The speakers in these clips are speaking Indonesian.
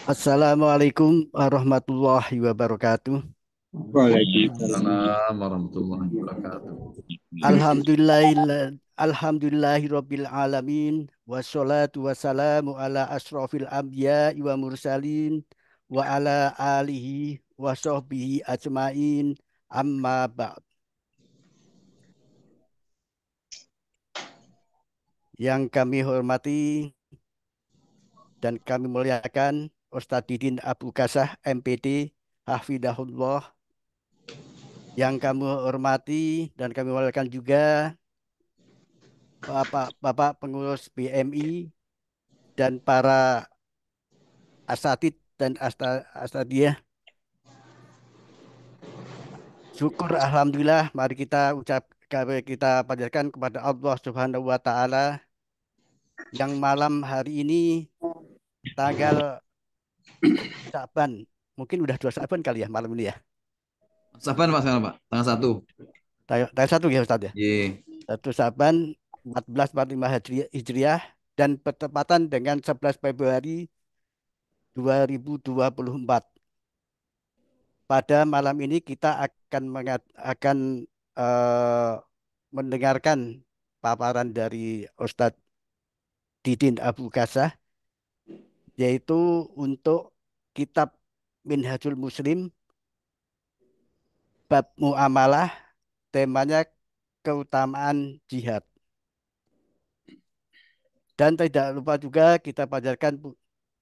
Assalamualaikum warahmatullahi wabarakatuh. Waalaikumsalam. Waalaikumsalam warahmatullahi wabarakatuh. Alhamdulillahirabbil alamin wassalatu wassalamu ala asrofil anbiya wa mursalin wa ala alihi wa sahbihi ajmain amma ba'd. Yang kami hormati dan kami muliakan Ustadz Didin Abu Kasah MPD Hafidahullah, yang kami hormati dan kami muliakan juga Bapak pengurus BMI dan para asatid dan astadiyah. Syukur alhamdulillah, mari kita panjatkan kepada Allah Subhanahu wa taala yang malam hari ini tanggal Saban. Mungkin udah 2 Saban kali ya malam ini ya. Saban Pak sekarang Pak, tanggal 1. Tanggal 1 ya Ustaz ya. Ye. 1 Saban 1445 Hijriah dan bertepatan dengan 11 Februari 2024. Pada malam ini kita akan eh, mendengarkan paparan dari Ustadz Didin Abu Kasah, yaitu untuk kitab Minhajul Muslim bab muamalah, temanya keutamaan jihad. Dan tidak lupa juga kita panjatkan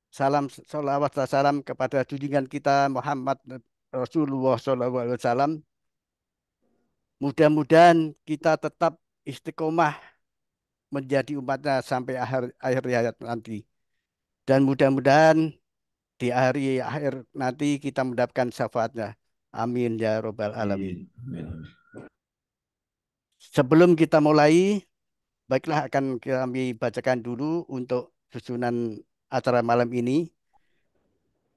salam salawat dan salam kepada junjungan kita Muhammad Rasulullah SAW. Mudah-mudahan kita tetap istiqomah menjadi umatnya sampai akhir akhir hayat nanti. Dan mudah-mudahan di hari akhir nanti kita mendapatkan syafaatnya. Amin ya robbal alamin. Amin. Amin. Sebelum kita mulai, baiklah akan kami bacakan dulu untuk susunan acara malam ini.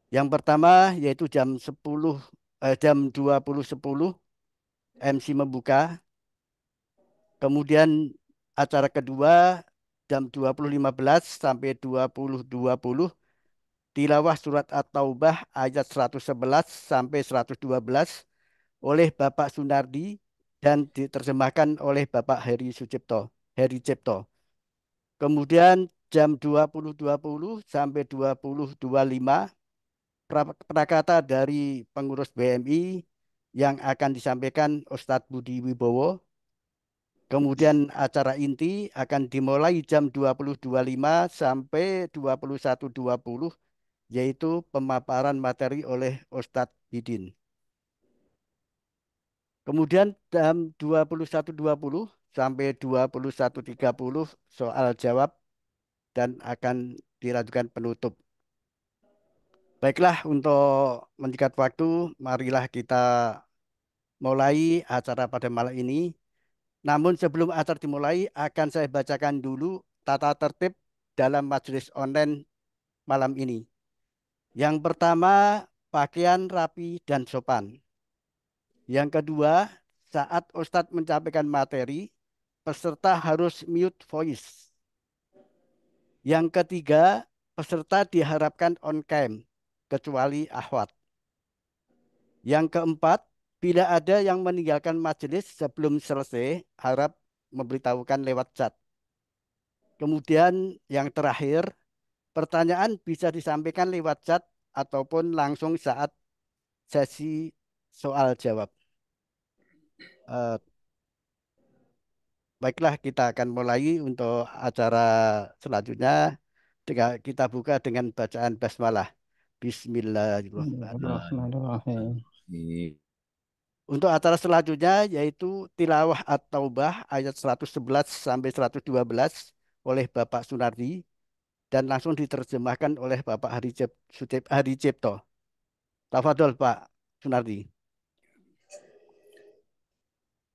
Yang pertama yaitu jam 20.10 MC membuka. Kemudian acara kedua jam 20.15 sampai 20.20 tilawah surat At-Taubah ayat 111 sampai 112 oleh Bapak Sunardi dan diterjemahkan oleh Bapak Heri Cipto. Kemudian jam 20.20 sampai 20.25 prakata dari pengurus BMI yang akan disampaikan Ustadz Budi Wibowo. Kemudian acara inti akan dimulai jam 20.25 sampai 21.20, yaitu pemaparan materi oleh Ustadz Didin. Kemudian jam 21.20 sampai 21.30 soal jawab dan akan dilanjutkan penutup. Baiklah, untuk menyingkat waktu, marilah kita mulai acara pada malam ini. Namun sebelum acara dimulai, akan saya bacakan dulu tata tertib dalam majelis online malam ini. Yang pertama, pakaian rapi dan sopan. Yang kedua, saat Ustadz menyampaikan materi, peserta harus mute voice. Yang ketiga, peserta diharapkan on cam, kecuali akhwat. Yang keempat, bila ada yang meninggalkan majelis sebelum selesai, harap memberitahukan lewat chat. Kemudian yang terakhir, pertanyaan bisa disampaikan lewat chat ataupun langsung saat sesi soal jawab. Eh, Baiklah, kita akan mulai untuk acara selanjutnya. Kita buka dengan bacaan basmalah. Bismillahirrahmanirrahim. Bismillahirrahmanirrahim. Untuk acara selanjutnya yaitu tilawah At-Taubah ayat 111 sampai 112 oleh Bapak Sunardi dan langsung diterjemahkan oleh Bapak Hari Cipto. Tafadhol Pak Sunardi.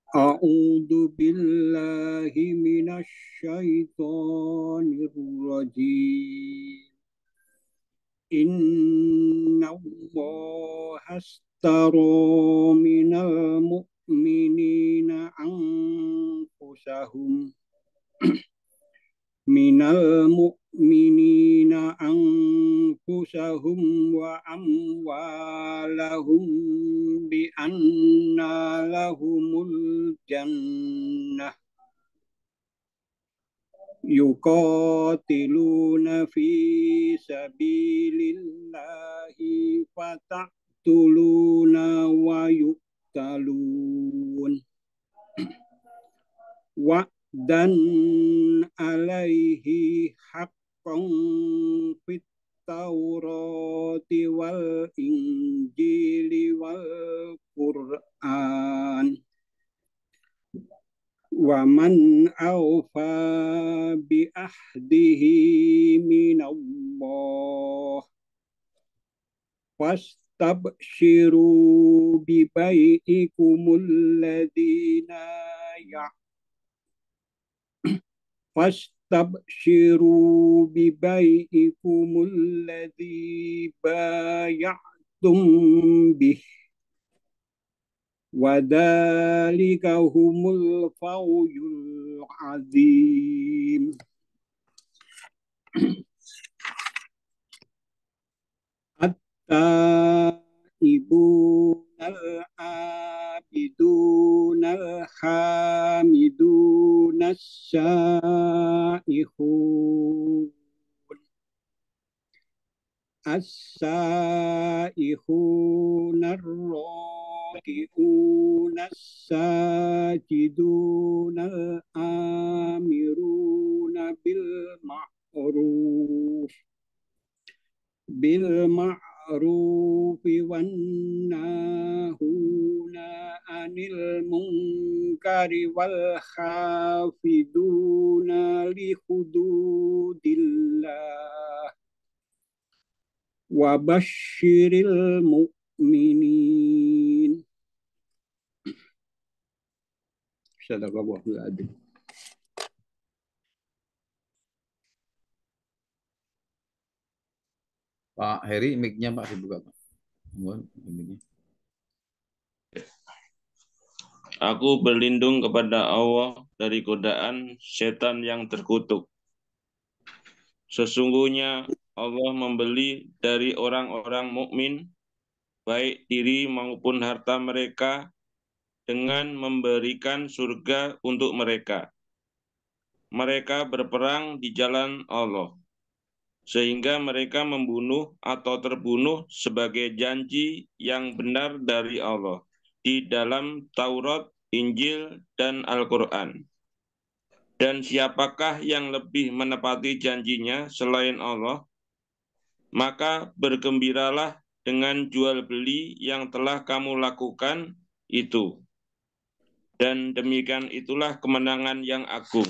A'udzu billahi minasy syaithanir rajim. Inna Allah astara minal mu'minina anfusahum minal mu'minina anfusahum wa amwalahum bi anna lahumul jannah yuqatiluna fi sabilillahi fataqtuluna wa yuqtalun wa'dan alaihi haqqan fit taurati wal injili wal qur'an wa man awfa bi ahdihi minallah fastabshiru bi bai'ikumul ladina fastabshiru bi bai'ikumul ladzi bay'atum bih wadhalika humul fawzul azim. At-taibunal abidunal hamidunas saihun as-saihun ar-raki'un as-sajidun al-amirun bil ma'rufi wan nahuna anil munkari wal khafiduna li hududillah wa basyiril mu'minin. Sadaqallahul adzim. Pak Heri, mic-nya Pak dibuka Pak. Aku berlindung kepada Allah dari godaan setan yang terkutuk. Sesungguhnya Allah membeli dari orang-orang mukmin baik diri maupun harta mereka dengan memberikan surga untuk mereka. Mereka berperang di jalan Allah, sehingga mereka membunuh atau terbunuh sebagai janji yang benar dari Allah di dalam Taurat, Injil, dan Al-Quran. Dan siapakah yang lebih menepati janjinya selain Allah? Maka bergembiralah dengan jual beli yang telah kamu lakukan itu. Dan demikian itulah kemenangan yang agung.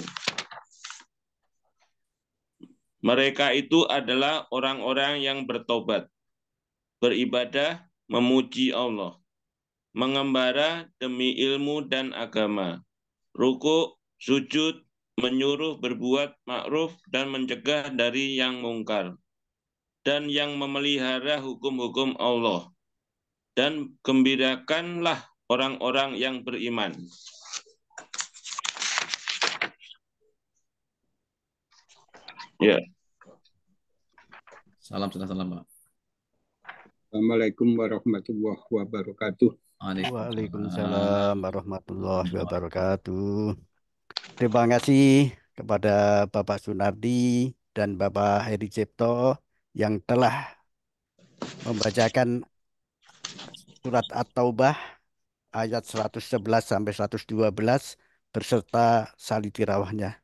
Mereka itu adalah orang-orang yang bertobat, beribadah, memuji Allah, mengembara demi ilmu dan agama, rukuk, sujud, menyuruh berbuat ma'ruf dan mencegah dari yang mungkar, dan yang memelihara hukum-hukum Allah, dan gembirakanlah orang-orang yang beriman. Ya. Salam Pak. Assalamualaikum warahmatullahi wabarakatuh. Waalaikumsalam warahmatullahi wabarakatuh. Terima kasih kepada Bapak Sunardi dan Bapak Heri Cipto yang telah membacakan surat At-Taubah ayat 111 sampai 112 beserta salih tirawahnya.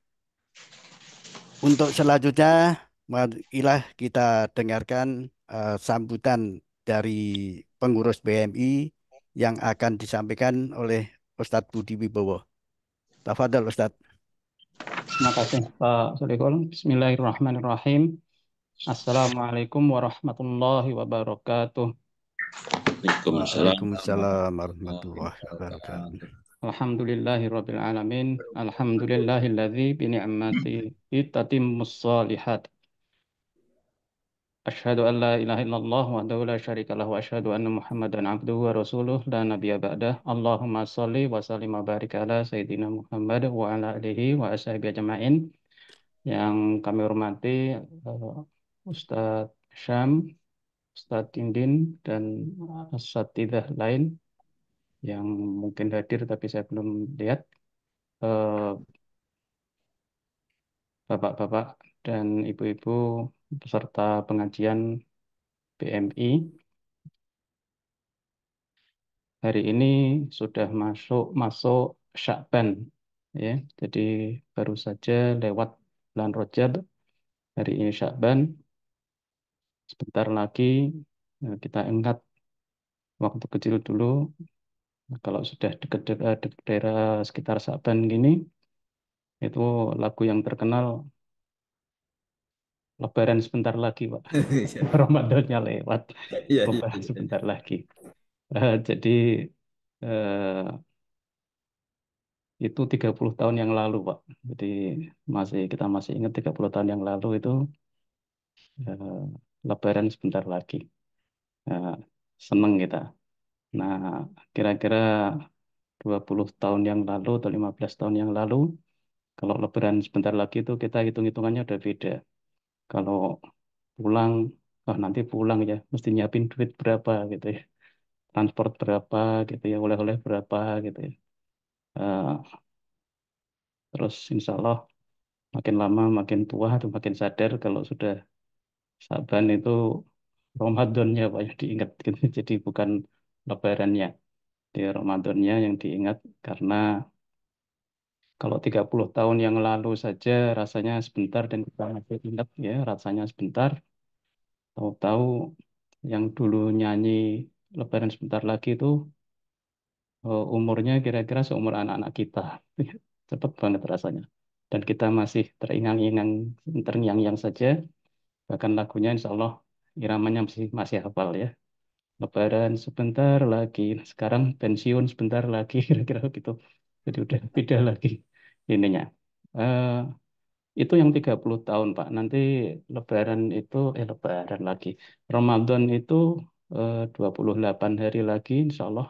Untuk selanjutnya, marilah kita dengarkan sambutan dari pengurus BMI yang akan disampaikan oleh Ustadz Budi Wibowo. Tafadhol Ustadz. Terima kasih Pak Solikul. Bismillahirrahmanirrahim. Assalamualaikum warahmatullahi wabarakatuh. Waalaikumsalam warahmatullahi wabarakatuh. Alhamdulillahirabbil alamin. Alhamdulillahilladzi bi ni'matihi tatimmus shalihat. Asyhadu an la ilaha illallah wahdahu la syarika lahu wa asyhadu anna Muhammadan abduhu wa rasuluh la nabiyya ba'dah. Allahumma shalli wa sallim wa barik ala sayyidina Muhammad wa ala alihi wa ashabihi ajma'in. Yang kami hormati Ustadz Syam, Ustadz Dindin, dan asatidzah lain yang mungkin hadir tapi saya belum lihat. Eh, Bapak-bapak dan ibu-ibu peserta pengajian PMI. Hari ini sudah masuk masuk Sya'ban, ya. Jadi baru saja lewat bulan Rajab. Hari ini Sya'ban. Sebentar lagi kita ingat waktu kecil dulu. Kalau sudah dekat daerah sekitar Sya'ban gini, itu lagu yang terkenal Lebaran sebentar lagi, Pak. Iya, Ramadannya lewat, iya, iya, Lebaran iya. sebentar lagi. Jadi eh, itu 30 tahun yang lalu, Pak. Jadi kita masih ingat 30 tahun yang lalu itu eh, Lebaran sebentar lagi. Eh, Seneng kita. Nah, kira-kira 20 tahun yang lalu atau 15 tahun yang lalu, kalau Lebaran sebentar lagi itu kita hitung-hitungannya udah beda. Kalau pulang, nanti pulang ya, mesti nyiapin duit berapa gitu ya. Transport berapa gitu ya, oleh-oleh berapa gitu ya. Eh, Terus insya Allah makin lama makin tua atau makin sadar kalau sudah Saban itu Ramadannya Pak yang diingat gitu. Jadi bukan Lebarannya. Di Ramadannya yang diingat karena kalau 30 tahun yang lalu saja rasanya sebentar dan kita masih ingat ya rasanya sebentar. Tahu-tahu yang dulu nyanyi Lebaran sebentar lagi itu umurnya kira-kira seumur anak-anak kita. Cepat banget rasanya. Dan kita masih terngiang-ngiang saja. Bahkan lagunya insya Allah iramanya masih hafal ya. Lebaran sebentar lagi. Sekarang pensiun sebentar lagi. Kira-kira begitu. Jadi udah beda lagi ininya. Eh, itu yang 30 tahun, Pak. Nanti Lebaran lagi. Ramadan itu 28 hari lagi insya Allah.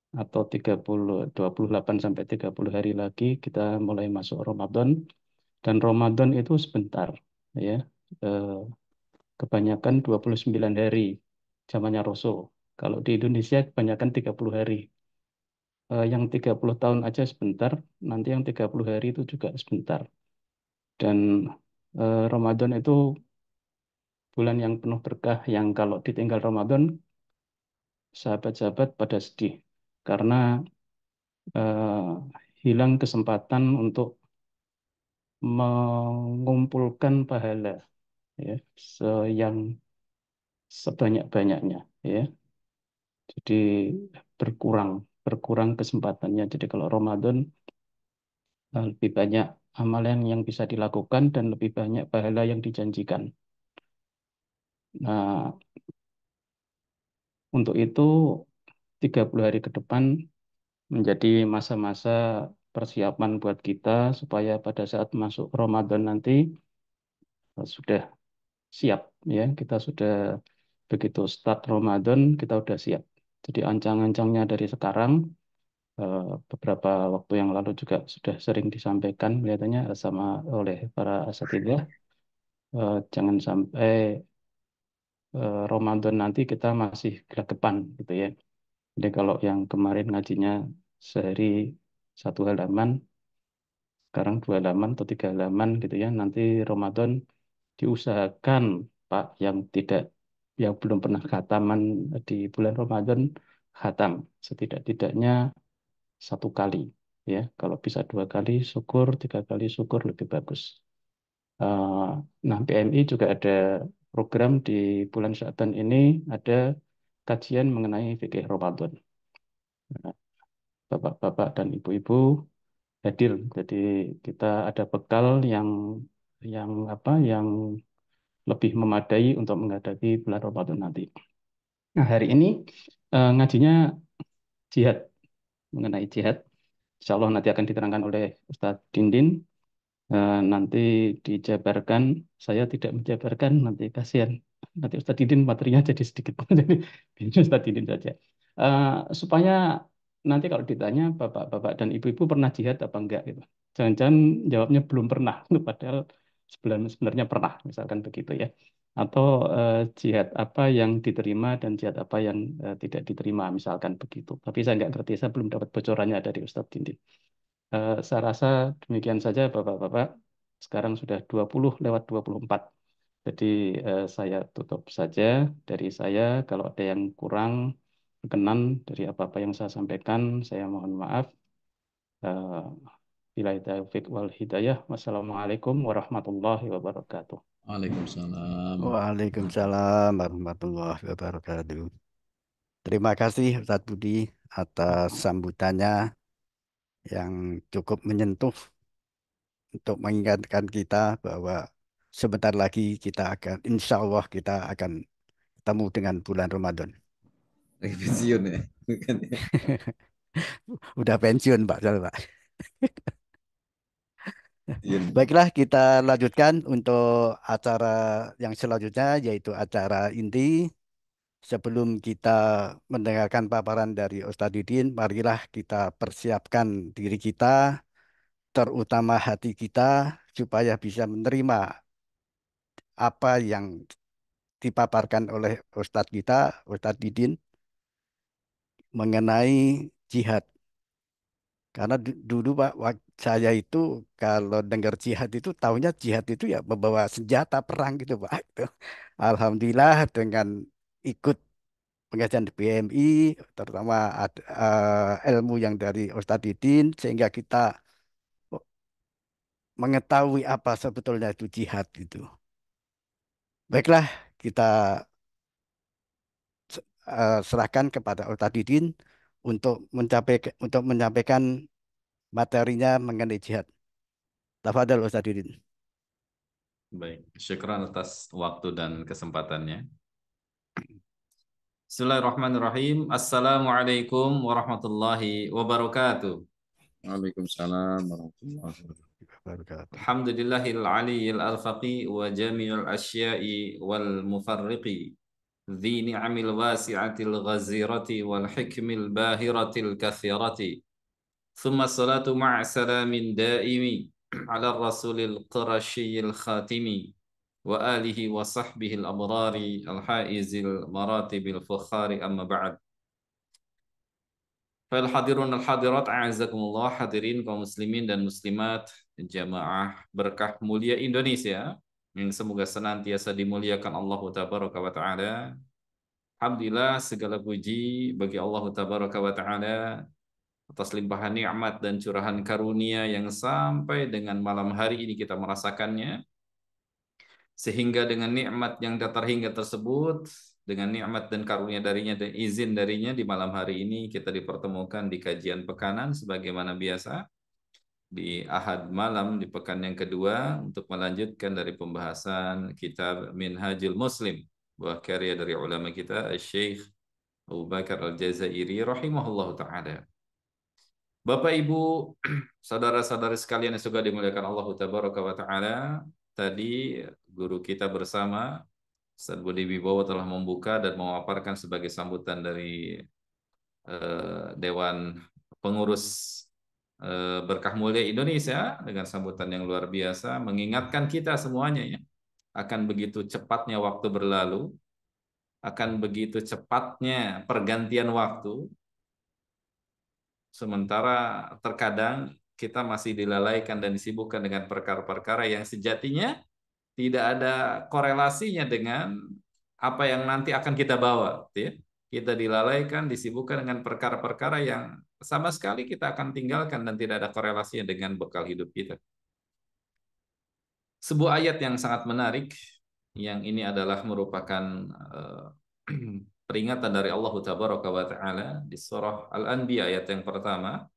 Atau 28 sampai 30 hari lagi kita mulai masuk Ramadan. Dan Ramadan itu sebentar. Ya. Eh, Kebanyakan 29 hari zamannya Rasul. Kalau di Indonesia kebanyakan 30 hari. Yang 30 tahun aja sebentar, nanti yang 30 hari itu juga sebentar. Dan Ramadan itu bulan yang penuh berkah yang kalau ditinggal Ramadan, sahabat-sahabat pada sedih. Karena eh, hilang kesempatan untuk mengumpulkan pahala ya, yang sebanyak-banyaknya ya. Jadi berkurang, berkurang kesempatannya. Jadi kalau Ramadan lebih banyak amalan yang bisa dilakukan dan lebih banyak pahala yang dijanjikan. Nah, untuk itu 30 hari ke depan menjadi masa-masa persiapan buat kita supaya pada saat masuk Ramadan nanti sudah siap ya. Kita sudah begitu start Ramadan kita sudah siap. Jadi ancang-ancangnya dari sekarang beberapa waktu yang lalu juga sudah sering disampaikan kelihatannya sama oleh para asatidzah. Jangan sampai Ramadan nanti kita masih gelagapan gitu ya. Jadi kalau yang kemarin ngajinya sehari 1 halaman, sekarang 2 halaman atau 3 halaman gitu ya. Nanti Ramadan diusahakan Pak yang belum pernah khataman di bulan Ramadan khatam setidak-tidaknya 1 kali ya. Kalau bisa 2 kali syukur, 3 kali syukur lebih bagus. Eh, Nah, PMI juga ada program di bulan Sya'ban ini ada kajian mengenai fikih Ramadan. Nah, Bapak-bapak dan ibu-ibu hadir. Jadi kita ada bekal yang apa yang lebih memadai untuk menghadapi bulan Ramadan nanti. Nah, hari ini ngajinya jihad mengenai jihad. Insya Allah nanti akan diterangkan oleh Ustadz Dindin. Nanti dijabarkan, saya tidak menjabarkan, nanti kasihan. Nanti Ustadz Didin materinya jadi sedikit, jadi biar Ustadz Didin saja. Supaya nanti kalau ditanya bapak-bapak dan ibu-ibu pernah jihad apa enggak gitu. Jangan-jangan jawabnya belum pernah, padahal sebenarnya pernah, misalkan begitu ya. Atau jihad apa yang diterima dan jihad apa yang tidak diterima, misalkan begitu. Tapi saya nggak ngerti, saya belum dapat bocorannya dari Ustadz Dindi. Saya rasa demikian saja Bapak-Bapak. Sekarang sudah 20:24. Jadi saya tutup saja dari saya. Kalau ada yang kurang berkenan dari apa-apa yang saya sampaikan, saya mohon maaf. Bila taufik wal hidayah. Wassalamualaikum warahmatullahi wabarakatuh. Waalaikumsalam. Waalaikumsalam warahmatullahi wabarakatuh. Terima kasih Ustadz Budi atas sambutannya yang cukup menyentuh untuk mengingatkan kita bahwa sebentar lagi kita akan, insya Allah kita akan ketemu dengan bulan Ramadan. Lagi pensiun ya. Bukan ya. Udah pensiun Pak, soalnya, Pak. Pensiun. Baiklah, kita lanjutkan untuk acara yang selanjutnya, yaitu acara inti. Sebelum kita mendengarkan paparan dari Ustadz Didin, marilah kita persiapkan diri kita, terutama hati kita, supaya bisa menerima apa yang dipaparkan oleh Ustadz kita, Ustadz Didin, mengenai jihad. Karena dulu Pak, saya itu kalau dengar jihad itu tahunya jihad itu ya membawa senjata perang gitu Pak. Itu. Alhamdulillah dengan ikut pengajian di BMI, terutama ilmu yang dari Ustadz Didin, sehingga kita mengetahui apa sebetulnya itu jihad itu. Baiklah, kita serahkan kepada Ustadz Didin untuk menyampaikan materinya mengenai jihad. Tafadhol Ustadz Didin. Baik, syukran atas waktu dan kesempatannya. Bismillahirrahmanirrahim. Assalamualaikum warahmatullahi wabarakatuh. Waalaikumsalam warahmatullahi wabarakatuh. Alhamdulillahil aliyyil alfaqi wa jami'ul asya'i wal mufarriqi. Dhi ni'amil wasi'atil ghazirati wal hikmil bahiratil kathirati. Thumma salatu ma'a salamin daimi ala rasulil qurasyiyil khatimi. Wa alihi wa sahbihi al-abrari al-haizil maratibil fukhari amma ba'd. Fal hadirun al-hadirat a'azakumullah, hadirin kaum muslimin dan muslimat jamaah berkah mulia Indonesia yang semoga senantiasa dimuliakan Allah tabaraka wa taala. Alhamdulillah, segala puji bagi Allah tabaraka wa taala atas limpahan nikmat dan curahan karunia yang sampai dengan malam hari ini kita merasakannya. Sehingga dengan nikmat yang tak terhingga tersebut, dengan nikmat dan karunia darinya dan izin darinya, di malam hari ini kita dipertemukan di kajian pekanan sebagaimana biasa di Ahad malam di pekan yang kedua untuk melanjutkan dari pembahasan kitab Minhajul Muslim, buah karya dari ulama kita Syekh Abu Bakar Al-Jazairi rahimahullahu taala. Bapak Ibu, saudara-saudari sekalian yang juga dimuliakan Allah tabaraka wa taala, tadi guru kita bersama Ustaz Budi Wibowo telah membuka dan memaparkan sebagai sambutan dari Dewan Pengurus Berkah Mulia Indonesia dengan sambutan yang luar biasa, mengingatkan kita semuanya ya, akan begitu cepatnya waktu berlalu, akan begitu cepatnya pergantian waktu, sementara terkadang kita masih dilalaikan dan disibukkan dengan perkara-perkara yang sejatinya tidak ada korelasinya dengan apa yang nanti akan kita bawa. Ya. Kita dilalaikan, disibukkan dengan perkara-perkara yang sama sekali kita akan tinggalkan dan tidak ada korelasinya dengan bekal hidup kita. Sebuah ayat yang sangat menarik, yang ini adalah merupakan peringatan dari Allah Tabaraka wa Ta'ala di surah Al-Anbiya ayat yang pertama.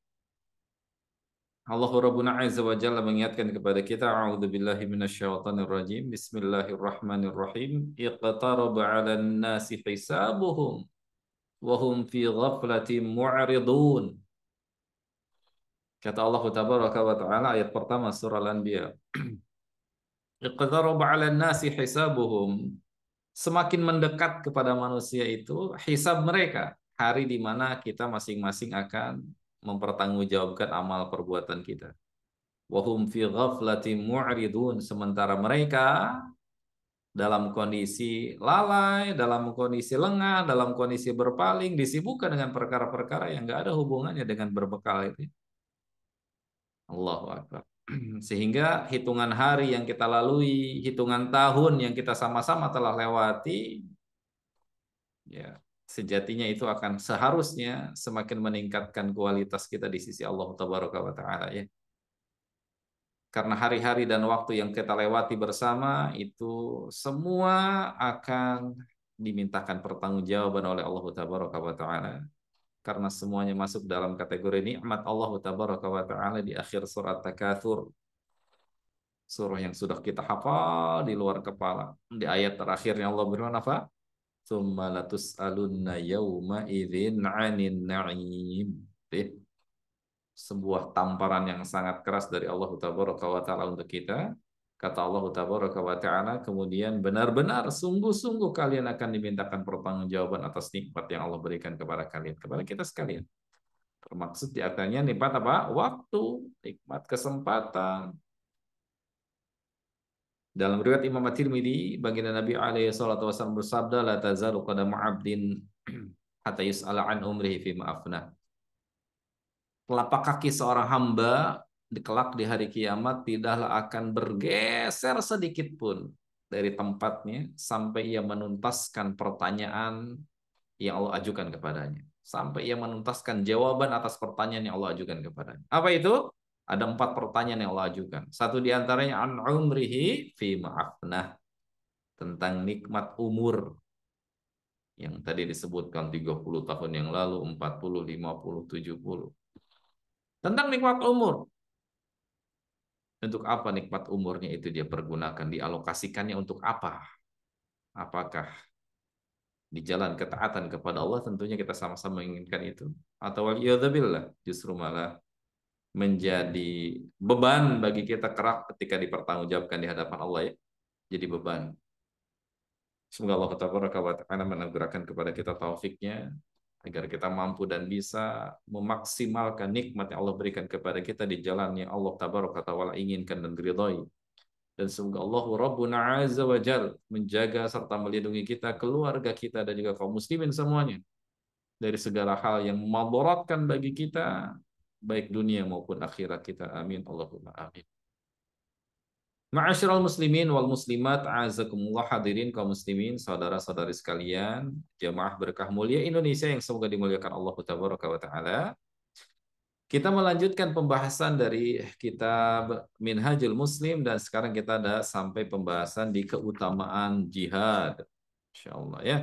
Allah Rabbuna Azza wa Jalla mengingatkan kepada kita, a'udzubillahi minasyaitonir rajim, bismillahirrahmanirrahim, iqtaraba 'alan nasi hisabuhum wa hum fi ghaflatin mu'ridun. Kata Allah Tabaraka wa Ta'ala ayat pertama surah Al-Anbiya. Iqtaraba 'alan nasi hisabuhum. Semakin mendekat kepada manusia itu hisab mereka, hari di mana kita masing-masing akan mempertanggungjawabkan amal perbuatan kita. Wahum fi ghaflatin mu'ridun, sementara mereka dalam kondisi lalai, dalam kondisi lengah, dalam kondisi berpaling, disibukkan dengan perkara-perkara yang nggak ada hubungannya dengan berbekal itu. Allahu Akbar. Sehingga hitungan hari yang kita lalui, hitungan tahun yang kita sama-sama telah lewati, ya sejatinya itu akan seharusnya semakin meningkatkan kualitas kita di sisi Allah Tabaraka wa Ta'ala ya. Karena hari-hari dan waktu yang kita lewati bersama itu semua akan dimintakan pertanggungjawaban oleh Allah Tabaraka wa Ta'ala. Karena semuanya masuk dalam kategori nikmat Allah Tabaraka wa Ta'ala di akhir surat Takatsur. Surah yang sudah kita hafal di luar kepala. Di ayat terakhirnya Allah berfirman apa? Tsumma latus'alunna yawma idzin 'anil na'im. Sebuah tamparan yang sangat keras dari Allah Tabaraka wa Ta'ala untuk kita. Kata Allah Tabaraka wa Ta'ala, kemudian benar-benar sungguh-sungguh kalian akan dimintakan pertanggungjawaban atas nikmat yang Allah berikan kepada kalian, kepada kita sekalian. Termaksud di atasnya nikmat apa? Waktu, nikmat kesempatan. Dalam riwayat Imam At-Tirmidzi, baginda Nabi alaihi salatu wasallam bersabda, la tazalu qadamu 'abdin hatta yus'ala an umrihi fi ma'afna. Telapak kaki seorang hamba kelak di hari kiamat tidaklah akan bergeser sedikit pun dari tempatnya sampai ia menuntaskan pertanyaan yang Allah ajukan kepadanya. Sampai ia menuntaskan jawaban atas pertanyaan yang Allah ajukan kepadanya. Apa itu? Ada 4 pertanyaan yang Allah ajukan. Satu di antaranya an umrihi fi ma'afnah. Tentang nikmat umur. Yang tadi disebutkan 30 tahun yang lalu, 40, 50, 70. Tentang nikmat umur. Untuk apa nikmat umurnya itu dia pergunakan, dialokasikannya untuk apa? Apakah di jalan ketaatan kepada Allah? Tentunya kita sama-sama menginginkan itu. Atau waliyadzubillah, justru malah menjadi beban bagi kita kerak ketika dipertanggungjawabkan di hadapan Allah ya. Jadi beban. Semoga Allah Tabaraka wa Ta'ala menganugerahkan kepada kita taufiknya agar kita mampu dan bisa memaksimalkan nikmat yang Allah berikan kepada kita di jalan yang Allah Tabaraka wa Ta'ala inginkan dan ridhai. Dan semoga Allah Rabbuna Azza wa Jal menjaga serta melindungi kita, keluarga kita, dan juga kaum muslimin semuanya dari segala hal yang memudaratkan bagi kita, baik dunia maupun akhirat kita. Amin. Allahumma amin. Ma'asyiral muslimin wal muslimat, a'azakumullah, hadirin kaum muslimin, saudara-saudari sekalian, jamaah berkah mulia Indonesia yang semoga dimuliakan Allah Tabaraka wa Ta'ala. Kita melanjutkan pembahasan dari kitab Minhajul Muslim dan sekarang kita ada sampai pembahasan di keutamaan jihad. Insyaallah ya.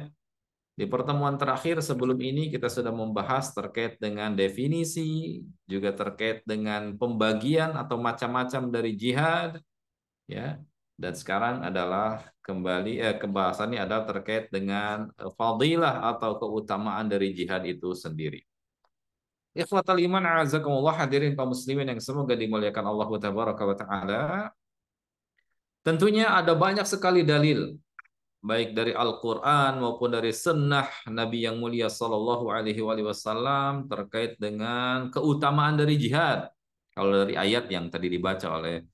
Di pertemuan terakhir sebelum ini kita sudah membahas terkait dengan definisi, juga terkait dengan pembagian atau macam-macam dari jihad. Ya, dan sekarang adalah kembali pembahasannya adalah terkait dengan fadilah atau keutamaan dari jihad itu sendiri. Ikhwatal iman a'azakumullah, hadirin kaum muslimin yang semoga dimuliakan Allah Tabaraka wa Ta'ala. Tentunya ada banyak sekali dalil baik dari Al-Qur'an maupun dari sunnah Nabi yang mulia sallallahu alaihi wasallam terkait dengan keutamaan dari jihad. Kalau dari ayat yang tadi dibaca oleh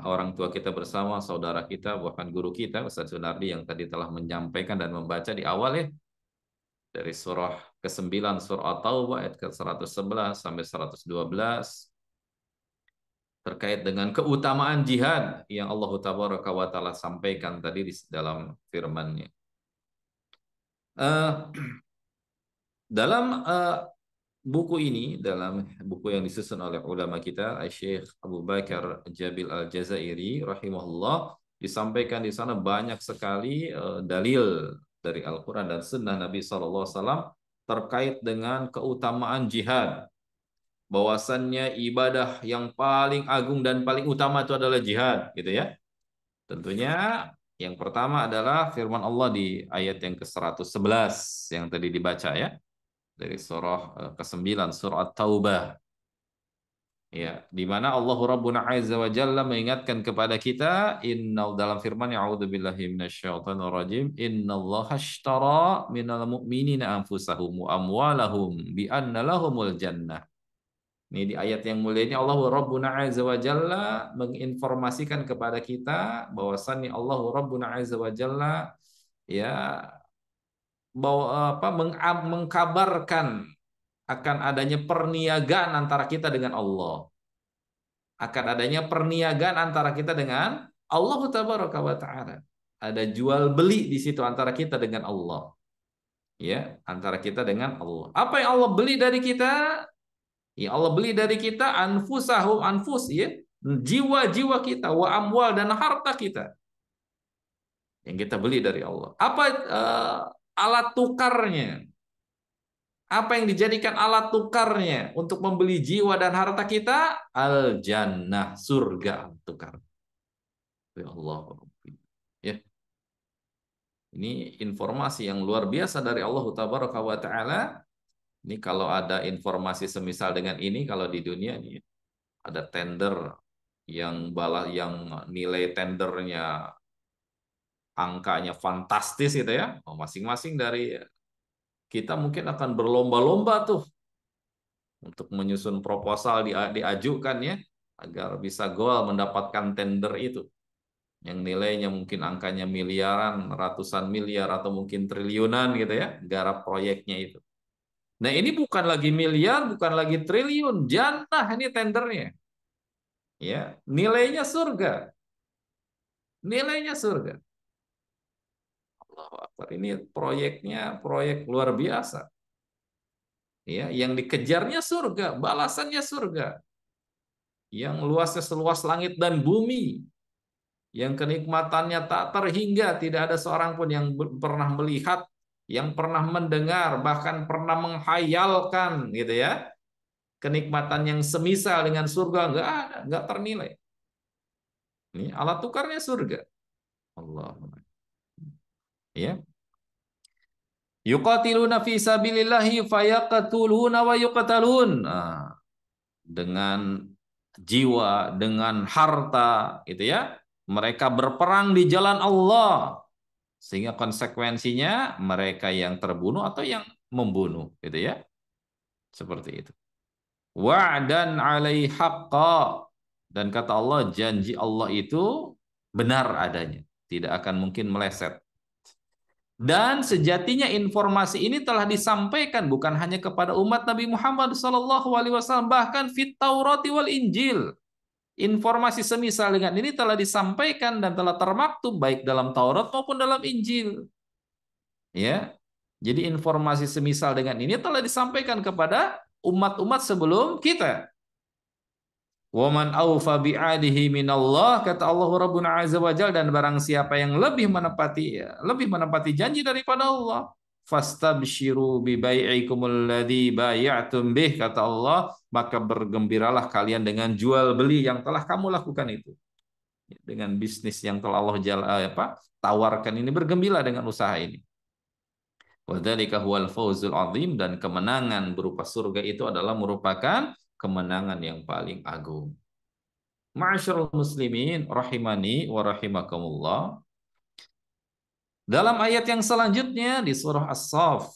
orang tua kita bersama, saudara kita, bahkan guru kita, Ustaz Sunardi yang tadi telah menyampaikan dan membaca di awal ya, dari surah ke-9, surah At-Taubah, ayat ke-111 sampai 112, terkait dengan keutamaan jihad yang Allah Tabaraka wa Ta'ala sampaikan tadi di dalam firman-Nya. Dalam buku ini, dalam buku yang disusun oleh ulama kita, Syekh Abu Bakar Jabil Al-Jazairi rahimahullah, disampaikan di sana banyak sekali dalil dari Al-Quran dan Sunnah Nabi SAW terkait dengan keutamaan jihad. Bahwasannya ibadah yang paling agung dan paling utama itu adalah jihad, gitu ya. Tentunya yang pertama adalah firman Allah di ayat yang ke-111 yang tadi dibaca ya. Dari surah ke-9, surah At-Taubah. Ya, di mana Allah Rabbuna Azza wa Jalla mengingatkan kepada kita, dalam firman a'udzubillahi minasyaitonir rajim, innallaha ashtara minal mu'minina anfusahum wa amwalahum bi anna lahumul jannah. Ini di ayat yang mulia ini Allah Rabbuna Azza wa Jalla menginformasikan kepada kita bahwasannya Allah Rabbuna Azza wa Jalla ya bahwa mengkabarkan akan adanya perniagaan antara kita dengan Allah. Akan adanya perniagaan antara kita dengan Allah Tabaraka wa Ta'ala. Ada jual beli di situ antara kita dengan Allah. Ya, antara kita dengan Allah. Apa yang Allah beli dari kita? Ya, Allah beli dari kita anfusahum anfus, ya. Jiwa-jiwa kita, wa amwal dan harta kita. Yang kita beli dari Allah. Apa alat tukarnya? Apa yang dijadikan alat tukarnya untuk membeli jiwa dan harta kita? Al-jannah, surga tukar. Ya Allah. Ya. Ini informasi yang luar biasa dari Allah Tabaraka wa Ta'ala. Ini kalau ada informasi semisal dengan ini, kalau di dunia ini ada tender yang nilai tendernya angkanya fantastis gitu ya. Masing-masing dari kita mungkin akan berlomba-lomba tuh untuk menyusun proposal diajukan ya agar bisa goal mendapatkan tender itu yang nilainya mungkin angkanya miliaran, ratusan miliar atau mungkin triliunan gitu ya, garap proyeknya itu. Nah, ini bukan lagi miliar, bukan lagi triliun, jannah ini tendernya. Ya, nilainya surga. Nilainya surga. Allahu Akbar. Ini proyeknya proyek luar biasa. Ya, yang dikejarnya surga, balasannya surga. Yang luasnya seluas langit dan bumi. Yang kenikmatannya tak terhingga, tidak ada seorang pun yang pernah melihat, yang pernah mendengar, bahkan pernah menghayalkan gitu ya. Kenikmatan yang semisal dengan surga enggak ada, enggak ternilai. Ini alat tukarnya surga. Allah. Ya. Yuqatiluna fi sabilillahi fayaqtuluna wa yuqtalun. Nah, dengan jiwa, dengan harta, gitu ya. Mereka berperang di jalan Allah. Sehingga konsekuensinya mereka yang terbunuh atau yang membunuh, gitu ya. Seperti itu. Wa'dan 'alaihi haqqa. Dan kata Allah, janji Allah itu benar adanya, tidak akan mungkin meleset. Dan sejatinya informasi ini telah disampaikan bukan hanya kepada umat Nabi Muhammad SAW, bahkan fit Taurati wal Injil. Informasi semisal dengan ini telah disampaikan dan telah termaktub baik dalam Taurat maupun dalam Injil. Ya. Jadi informasi semisal dengan ini telah disampaikan kepada umat-umat sebelum kita. Waman aufa bi'adihi minallah, kata Allah Rabbuna Azza wa Jalla, dan barang siapa yang lebih menepati janji daripada Allah, fastabshiru bi bai'ikumul ladzi bay'atum bih, kata Allah, maka bergembiralah kalian dengan jual beli yang telah kamu lakukan itu. Dengan bisnis yang telah Allah tawarkan ini, bergembira dengan usaha ini. Wa dzalika huwal fawzul azim, dan kemenangan berupa surga itu adalah merupakan kemenangan yang paling agung. Ma'asyiral muslimin rahimani wa rahimakumullah. Dalam ayat yang selanjutnya di surah As-Saff,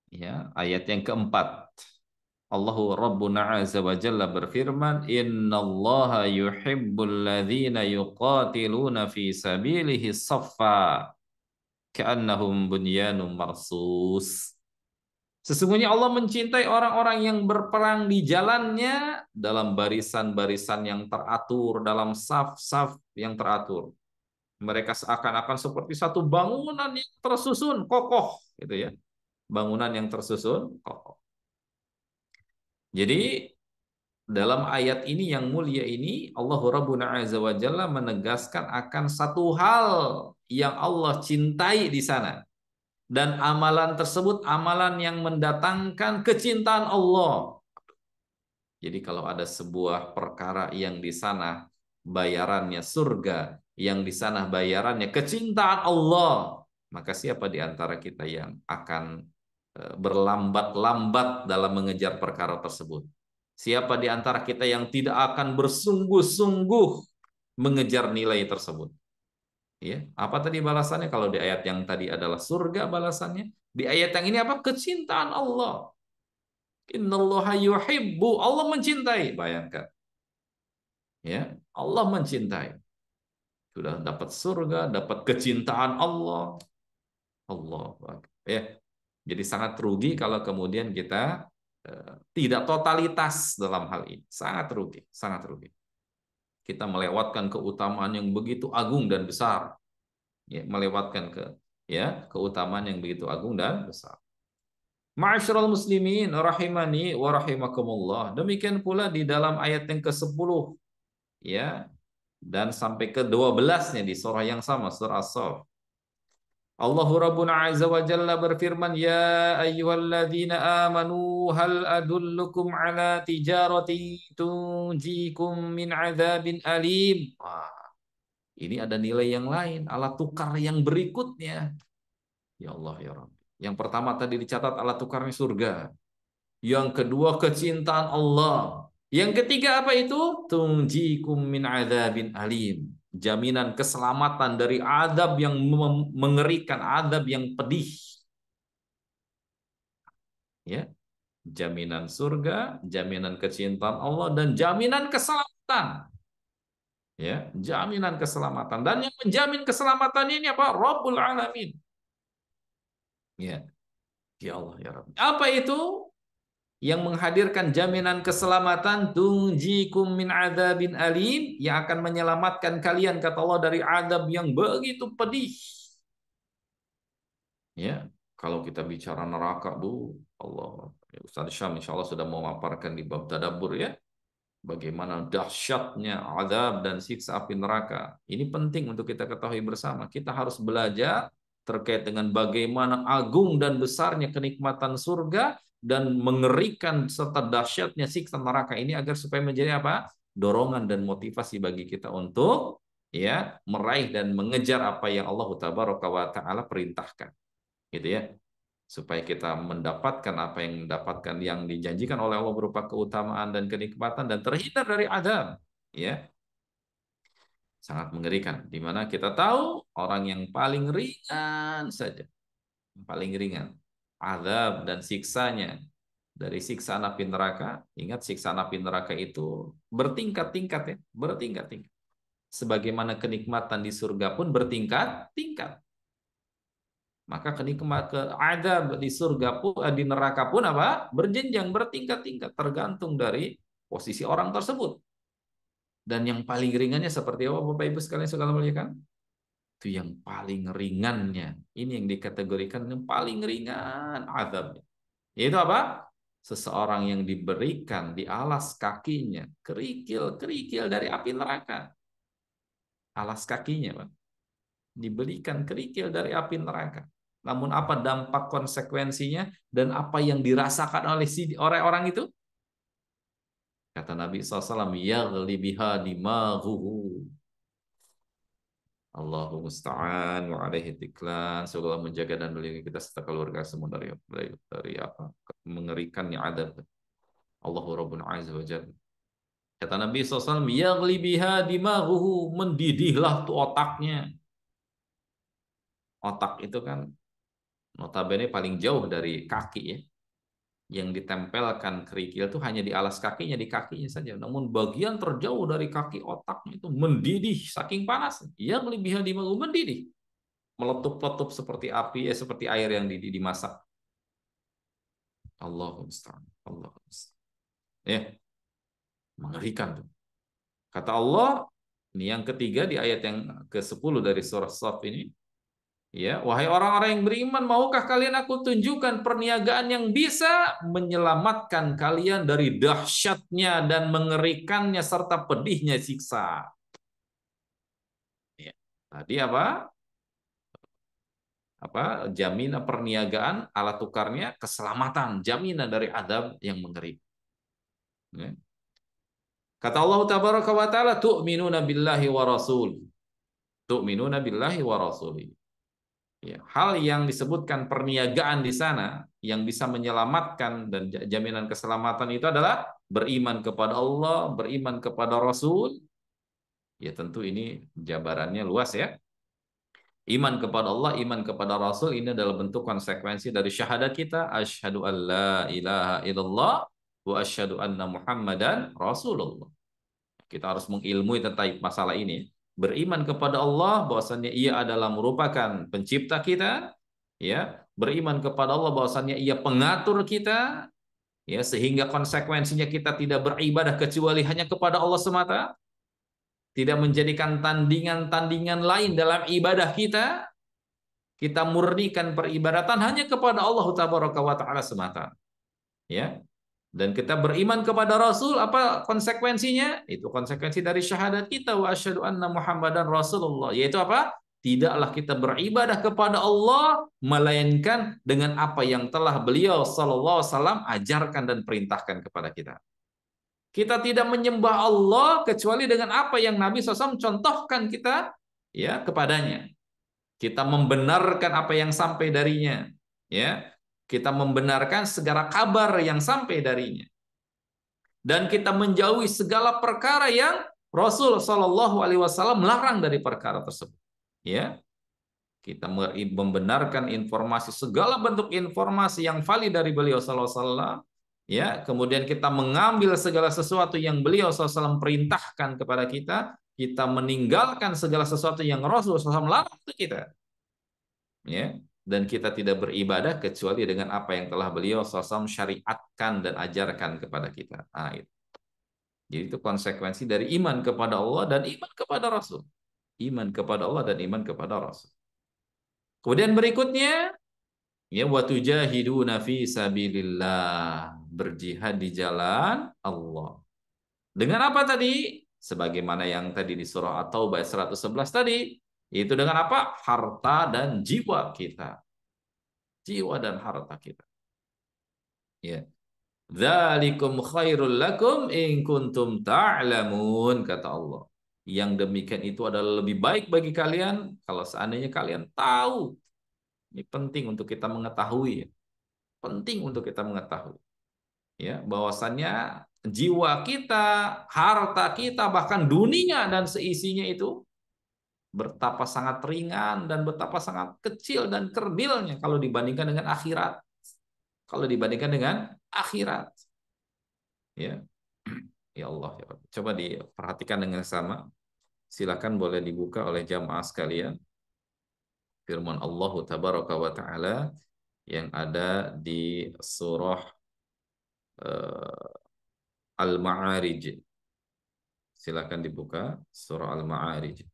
ya, ayat yang keempat, Allahu Rabbuna Azza wa Jalla berfirman, innallaha yuhibbul ladzina yuqatiluna fi sabilihi saffa ka'annahum bunyanun marsus. Sesungguhnya Allah mencintai orang-orang yang berperang di jalannya dalam barisan-barisan yang teratur, dalam saf-saf yang teratur. Mereka seakan-akan seperti satu bangunan yang tersusun kokoh, gitu ya. Bangunan yang tersusun kokoh. Jadi dalam ayat ini yang mulia ini, Allah Rabbuna Azza wa Jalla menegaskan akan satu hal yang Allah cintai di sana. Dan amalan tersebut amalan yang mendatangkan kecintaan Allah. Jadi kalau ada sebuah perkara yang di sana bayarannya surga, yang di sana bayarannya kecintaan Allah, maka siapa di antara kita yang akan berlambat-lambat dalam mengejar perkara tersebut? Siapa di antara kita yang tidak akan bersungguh-sungguh mengejar nilai tersebut? Ya, apa tadi balasannya? Kalau di ayat yang tadi adalah surga balasannya, di ayat yang ini apa? Kecintaan Allah. Innallaha yuhibbu, Allah mencintai. Bayangkan. Ya, Allah mencintai. Sudah dapat surga, dapat kecintaan Allah. Allah. Ya. Jadi sangat rugi kalau kemudian kita tidak totalitas dalam hal ini. Sangat rugi, sangat rugi. Kita melewatkan keutamaan yang begitu agung dan besar. Ya, melewatkan keutamaan yang begitu agung dan besar. Ma'asyiral muslimin rahimani wa rahimakumullah. Demikian pula di dalam ayat yang ke-10 ya dan sampai ke-12-nya di surah yang sama, surah As-Saff. Allahu Rabbuna Azza wa Jalla berfirman, ya ayyuhalladzina amanu hal adullukum ala tijarati tunjikum min adzabin alim. Wah, ini ada nilai yang lain, alat tukar yang berikutnya. Ya Allah ya Rabbi. Yang pertama tadi dicatat alat tukarnya surga. Yang kedua kecintaan Allah. Yang ketiga apa itu? Tunjikum min adzabin alim. Jaminan keselamatan dari azab yang mengerikan, azab yang pedih. Ya. Jaminan surga, jaminan kecintaan Allah dan jaminan keselamatan. Ya, jaminan keselamatan. Dan yang menjamin keselamatan ini apa? Rabbul Alamin. Ya. Ya Allah ya Rabbi. Apa itu? Yang menghadirkan jaminan keselamatan, tunjikum min adzabin alim, yang akan menyelamatkan kalian kata Allah dari azab yang begitu pedih. Ya, kalau kita bicara neraka, Bu, Allah, ya, Ustaz Syam insyaallah sudah memaparkan di bab tadabbur ya. Bagaimana dahsyatnya azab dan siksa api neraka. Ini penting untuk kita ketahui bersama. Kita harus belajar terkait dengan bagaimana agung dan besarnya kenikmatan surga dan mengerikan serta dahsyatnya siksa neraka ini agar supaya menjadi apa? Dorongan dan motivasi bagi kita untuk ya meraih dan mengejar apa yang Allah Tabaraka wa taala perintahkan. Gitu ya. Supaya kita mendapatkan apa yang mendapatkan yang dijanjikan oleh Allah berupa keutamaan dan kenikmatan dan terhindar dari azab, ya. Sangat mengerikan, di mana kita tahu orang yang paling ringan saja, paling ringan azab dan siksanya dari siksaan api neraka. Ingat, siksaan api neraka itu bertingkat-tingkat ya, bertingkat-tingkat. Sebagaimana kenikmatan di surga pun bertingkat-tingkat. Maka kenikmatan ke azab di surga pun di neraka pun apa? Berjenjang, bertingkat-tingkat tergantung dari posisi orang tersebut. Dan yang paling ringannya seperti apa Bapak Ibu sekalian saudara muliakan? Itu yang paling ringannya. Ini yang dikategorikan yang paling ringan azabnya. Yaitu apa? Seseorang yang diberikan di alas kakinya kerikil-kerikil dari api neraka. Alas kakinya, Pak. Diberikan kerikil dari api neraka. Namun apa dampak konsekuensinya dan apa yang dirasakan oleh orang itu? Kata Nabi SAW, yaghli biha dimaghuhu. Allahu musta'an wa alaihi tiklan. Semoga Allah menjaga dan melindungi kita serta keluarga semua dari apa? Mengerikannya adab. Allahu Rabbun Azza wa Jalla. Kata Nabi SAW, yaghli biha dimaghuhu. Mendidihlah tuh otaknya. Otak itu kan notabene paling jauh dari kaki ya. Yang ditempelkan kerikil itu hanya di alas kakinya, di kakinya saja. Namun bagian terjauh dari kaki otaknya itu mendidih saking panas. Yang lebih dimaghuhu, mendidih. Meletup-letup seperti api, seperti air yang dimasak. Allahumma musta'an. Allahumma musta'an. Ya. Mengerikan tuh. Kata Allah, ini yang ketiga di ayat yang ke-10 dari surah Saff ini. Ya, wahai orang-orang yang beriman, maukah kalian aku tunjukkan perniagaan yang bisa menyelamatkan kalian dari dahsyatnya dan mengerikannya serta pedihnya siksa? Ya. Tadi apa? Jaminan perniagaan, alat tukarnya keselamatan, jaminan dari azab yang mengerikan. Ya. Kata Allah Tabaraka wa Ta'ala, tu'minuna billahi wa rasul. Tu'minuna billahi wa rasuli. Ya, hal yang disebutkan perniagaan di sana yang bisa menyelamatkan dan jaminan keselamatan itu adalah beriman kepada Allah, beriman kepada Rasul. Ya tentu ini jabarannya luas ya. Iman kepada Allah, iman kepada Rasul ini adalah bentuk konsekuensi dari syahadat kita. Asyhadu an la ilaha illallah wa asyhadu anna Muhammadan Rasulullah. Kita harus mengilmui tentang masalah ini. Beriman kepada Allah bahwasannya Ia adalah merupakan pencipta kita, ya. Beriman kepada Allah bahwasannya Ia pengatur kita, ya, sehingga konsekuensinya kita tidak beribadah kecuali hanya kepada Allah semata, tidak menjadikan tandingan-tandingan lain dalam ibadah kita. Kita murnikan peribadatan hanya kepada Allah Tabaraka wa Ta'ala semata, ya. Dan kita beriman kepada Rasul, apa konsekuensinya? Itu konsekuensi dari syahadat kita, wa asyhadu anna Muhammadan Rasulullah, yaitu apa? Tidaklah kita beribadah kepada Allah melainkan dengan apa yang telah beliau sallallahu alaihi wasallam ajarkan dan perintahkan kepada kita. Kita tidak menyembah Allah kecuali dengan apa yang Nabi SAW contohkan kita, ya, kepadanya. Kita membenarkan apa yang sampai darinya, ya. Kita membenarkan segala kabar yang sampai darinya. Dan kita menjauhi segala perkara yang Rasul Shallallahu Alaihi Wasallam melarang dari perkara tersebut. Ya, kita membenarkan informasi, segala bentuk informasi yang valid dari beliau Sallallahu Alaihi Wasallam. Ya, kemudian kita mengambil segala sesuatu yang beliau Sallallahu Alaihi Wasallam perintahkan kepada kita. Kita meninggalkan segala sesuatu yang Rasul SAW larang untuk kita. Ya, dan kita tidak beribadah kecuali dengan apa yang telah beliau SAW syariatkan dan ajarkan kepada kita. Nah, itu. Jadi itu konsekuensi dari iman kepada Allah dan iman kepada Rasul. Iman kepada Allah dan iman kepada Rasul. Kemudian berikutnya, ya, wa tujahiduna fi sabilillah, berjihad di jalan Allah. Dengan apa tadi? Sebagaimana yang tadi di surah At-Taubah 111 tadi, itu dengan apa? Harta dan jiwa kita. Jiwa dan harta kita. Ya. Dzalikum khairul lakum in kuntum ta'lamun, kata Allah. Yang demikian itu adalah lebih baik bagi kalian kalau seandainya kalian tahu. Ini penting untuk kita mengetahui. Penting untuk kita mengetahui. Ya, bahwasannya jiwa kita, harta kita, bahkan dunia dan seisinya itu betapa sangat ringan dan betapa sangat kecil dan kerdilnya kalau dibandingkan dengan akhirat. Kalau dibandingkan dengan akhirat. Ya. Ya Allah, ya Rabbi. Coba diperhatikan dengan sama. Silakan boleh dibuka oleh jamaah sekalian. Firman Allah Tabaraka wa Ta'ala yang ada di surah Al-Ma'arij. Silakan dibuka surah Al-Ma'arij.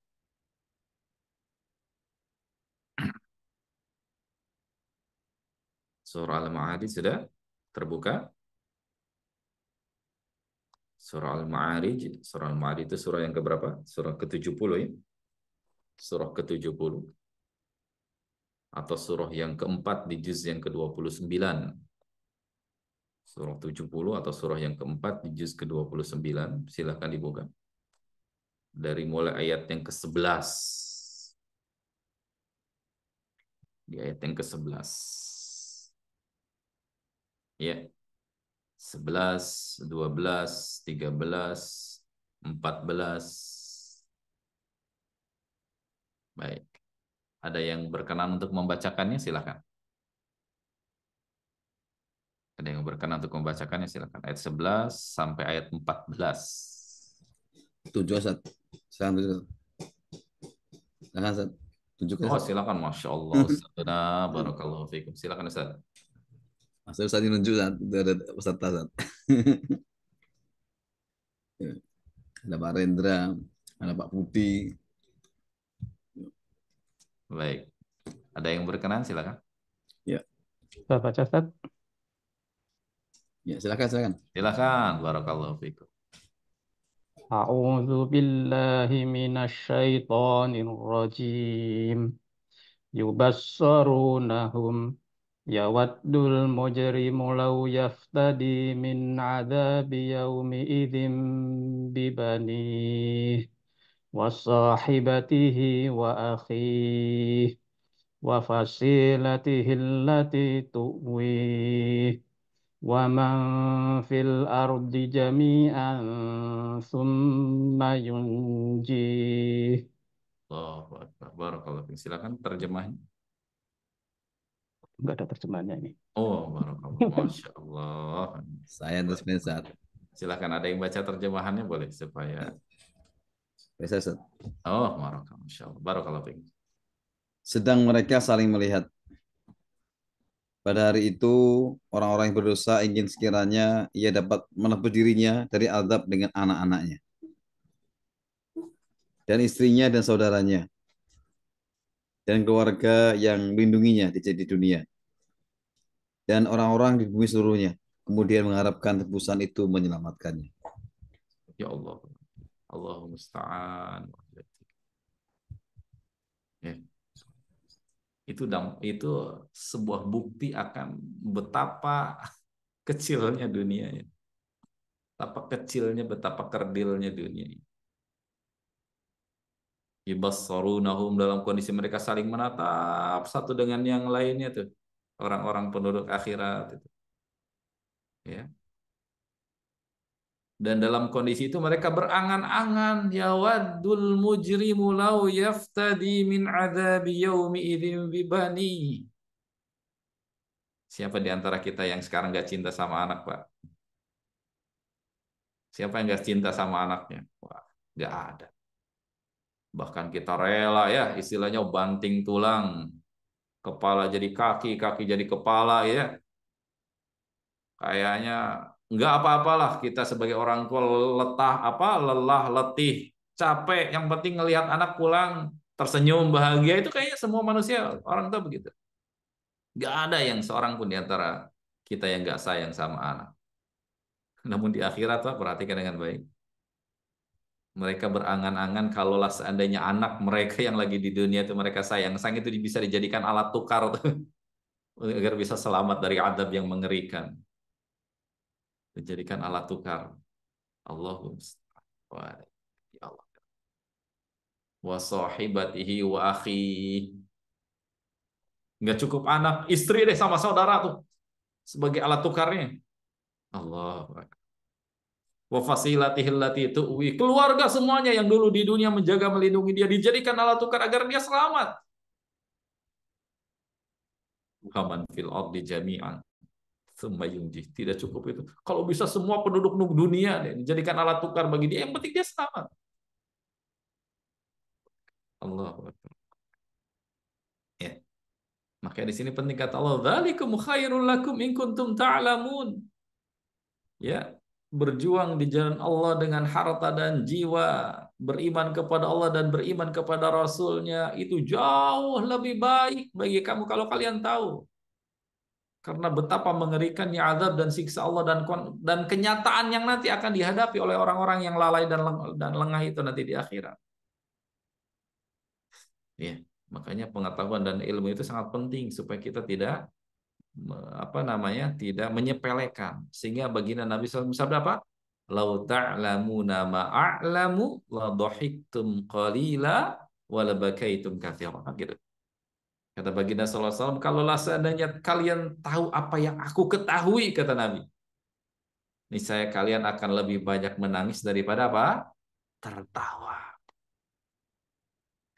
Surah Al-Ma'arij sudah terbuka? Surah Al-Ma'arij. Surah Al-Ma'arij itu surah yang keberapa? Surah ke-70 ya. Surah ke-70. Atau surah yang keempat di juz yang ke-29. Surah 70 atau surah yang keempat di juz ke-29. Silahkan dibuka. Dari mulai ayat yang ke-11. Di ayat yang ke-11. Ya. 11, 12, 13, 14. Baik. Ada yang berkenan untuk membacakannya, silakan. Ada yang berkenan untuk membacakannya, silakan. Ayat 11 sampai ayat 14. 7 Ustaz. Silakan Ustaz. 7 Oh, silakan. Masya Allah. Ustazana, barakallahu fikum. Silakan Ustaz. Ustaz ini nunjuk Ustaz. Ada Ustaz Tazat. Ada Pak Rendra, ada Pak Putih. Baik. Ada yang berkenan, silakan. Ya. Saya baca, Ustaz. Ya, silakan. Silakan. Barakallahu fikum. A'udzu billahi minasyaitonir rajim. Yubassarunahum yawaddul mujrimu law yaftadi min adzabi yaumi idzin bibanih wa sahibatihi wa akhihi wa fasilatihi allati tuwih wa man fil ardi jami'an thumma yunjih Allahu Akbar. Barakallahu fiik. Silakan terjemahnya. Enggak ada terjemahannya ini. Oh, barakallah. Masya Allah. Saya teruskan saat. Silakan, ada yang baca terjemahannya boleh supaya. Bisa, Ustaz. Oh, barakallah. Masya Allah. Barakallahu fiik. Sedang mereka saling melihat. Pada hari itu, orang-orang yang berdosa ingin sekiranya ia dapat menebus dirinya dari azab dengan anak-anaknya, dan istrinya dan saudaranya, dan keluarga yang melindunginya di dunia, dan orang-orang di bumi seluruhnya. Kemudian mengharapkan tebusan itu menyelamatkannya. Ya Allah. Allahumma musta'an. Ya. Itu sebuah bukti akan betapa kecilnya dunia ini. Betapa kecilnya, betapa kerdilnya dunia ini. Ibassarunahum, dalam kondisi mereka saling menatap satu dengan yang lainnya tuh. Orang-orang penduduk akhirat itu. Ya. Dan dalam kondisi itu mereka berangan-angan, ya waddul mujrimu law yaftadi min adzabi yaumi idzin bibani. Siapa di antara kita yang sekarang gak cinta sama anak, Pak? Siapa yang gak cinta sama anaknya? Wah, gak ada. Bahkan kita rela ya, istilahnya banting tulang. Kepala jadi kaki, kaki jadi kepala ya. Kayaknya nggak apa-apalah kita sebagai orang tua lelah, letih, capek. Yang penting ngelihat anak pulang tersenyum bahagia, itu kayaknya semua manusia orang tua begitu. Nggak ada yang seorang pun di antara kita yang nggak sayang sama anak. Namun di akhirat, Pak, perhatikan dengan baik. Mereka berangan-angan kalaulah seandainya anak mereka yang lagi di dunia itu mereka sayang, sang itu bisa dijadikan alat tukar tuh, agar bisa selamat dari azab yang mengerikan. Dijadikan alat tukar. Allahumma ya Allah. Wa sahibatihi wa akhi. Enggak cukup anak, istri deh sama saudara tuh sebagai alat tukarnya. Allah. Wa fasilatihi allati tuwi. Keluarga semuanya yang dulu di dunia menjaga melindungi dia dijadikan alat tukar agar dia selamat. Muhammad fil ardi jami'an. Tidak cukup itu. Kalau bisa semua penduduk dunia deh, dijadikan alat tukar bagi dia, yang penting dia selamat. Allahu Akbar. Ya. Maka di sini penting kata Allah, dzalikum khairul lakum in kuntum ta'lamun. Ya, berjuang di jalan Allah dengan harta dan jiwa, beriman kepada Allah dan beriman kepada Rasulnya, itu jauh lebih baik bagi kamu kalau kalian tahu. Karena betapa mengerikannya azab dan siksa Allah dan kenyataan yang nanti akan dihadapi oleh orang-orang yang lalai dan lengah itu nanti di akhirat. Ya, makanya pengetahuan dan ilmu itu sangat penting supaya kita tidak tidak menyepelekan. Sehingga baginda Nabi SAW bersabda apa? Lau ta'lamuna ma a'lamu la dhahiktum qalila wa la bakaitum katsiran. Gitu. Kata baginda sallallahu alaihi wasallam, kalaulah seandainya kalian tahu apa yang aku ketahui, kata Nabi, niscaya kalian akan lebih banyak menangis daripada apa? Tertawa.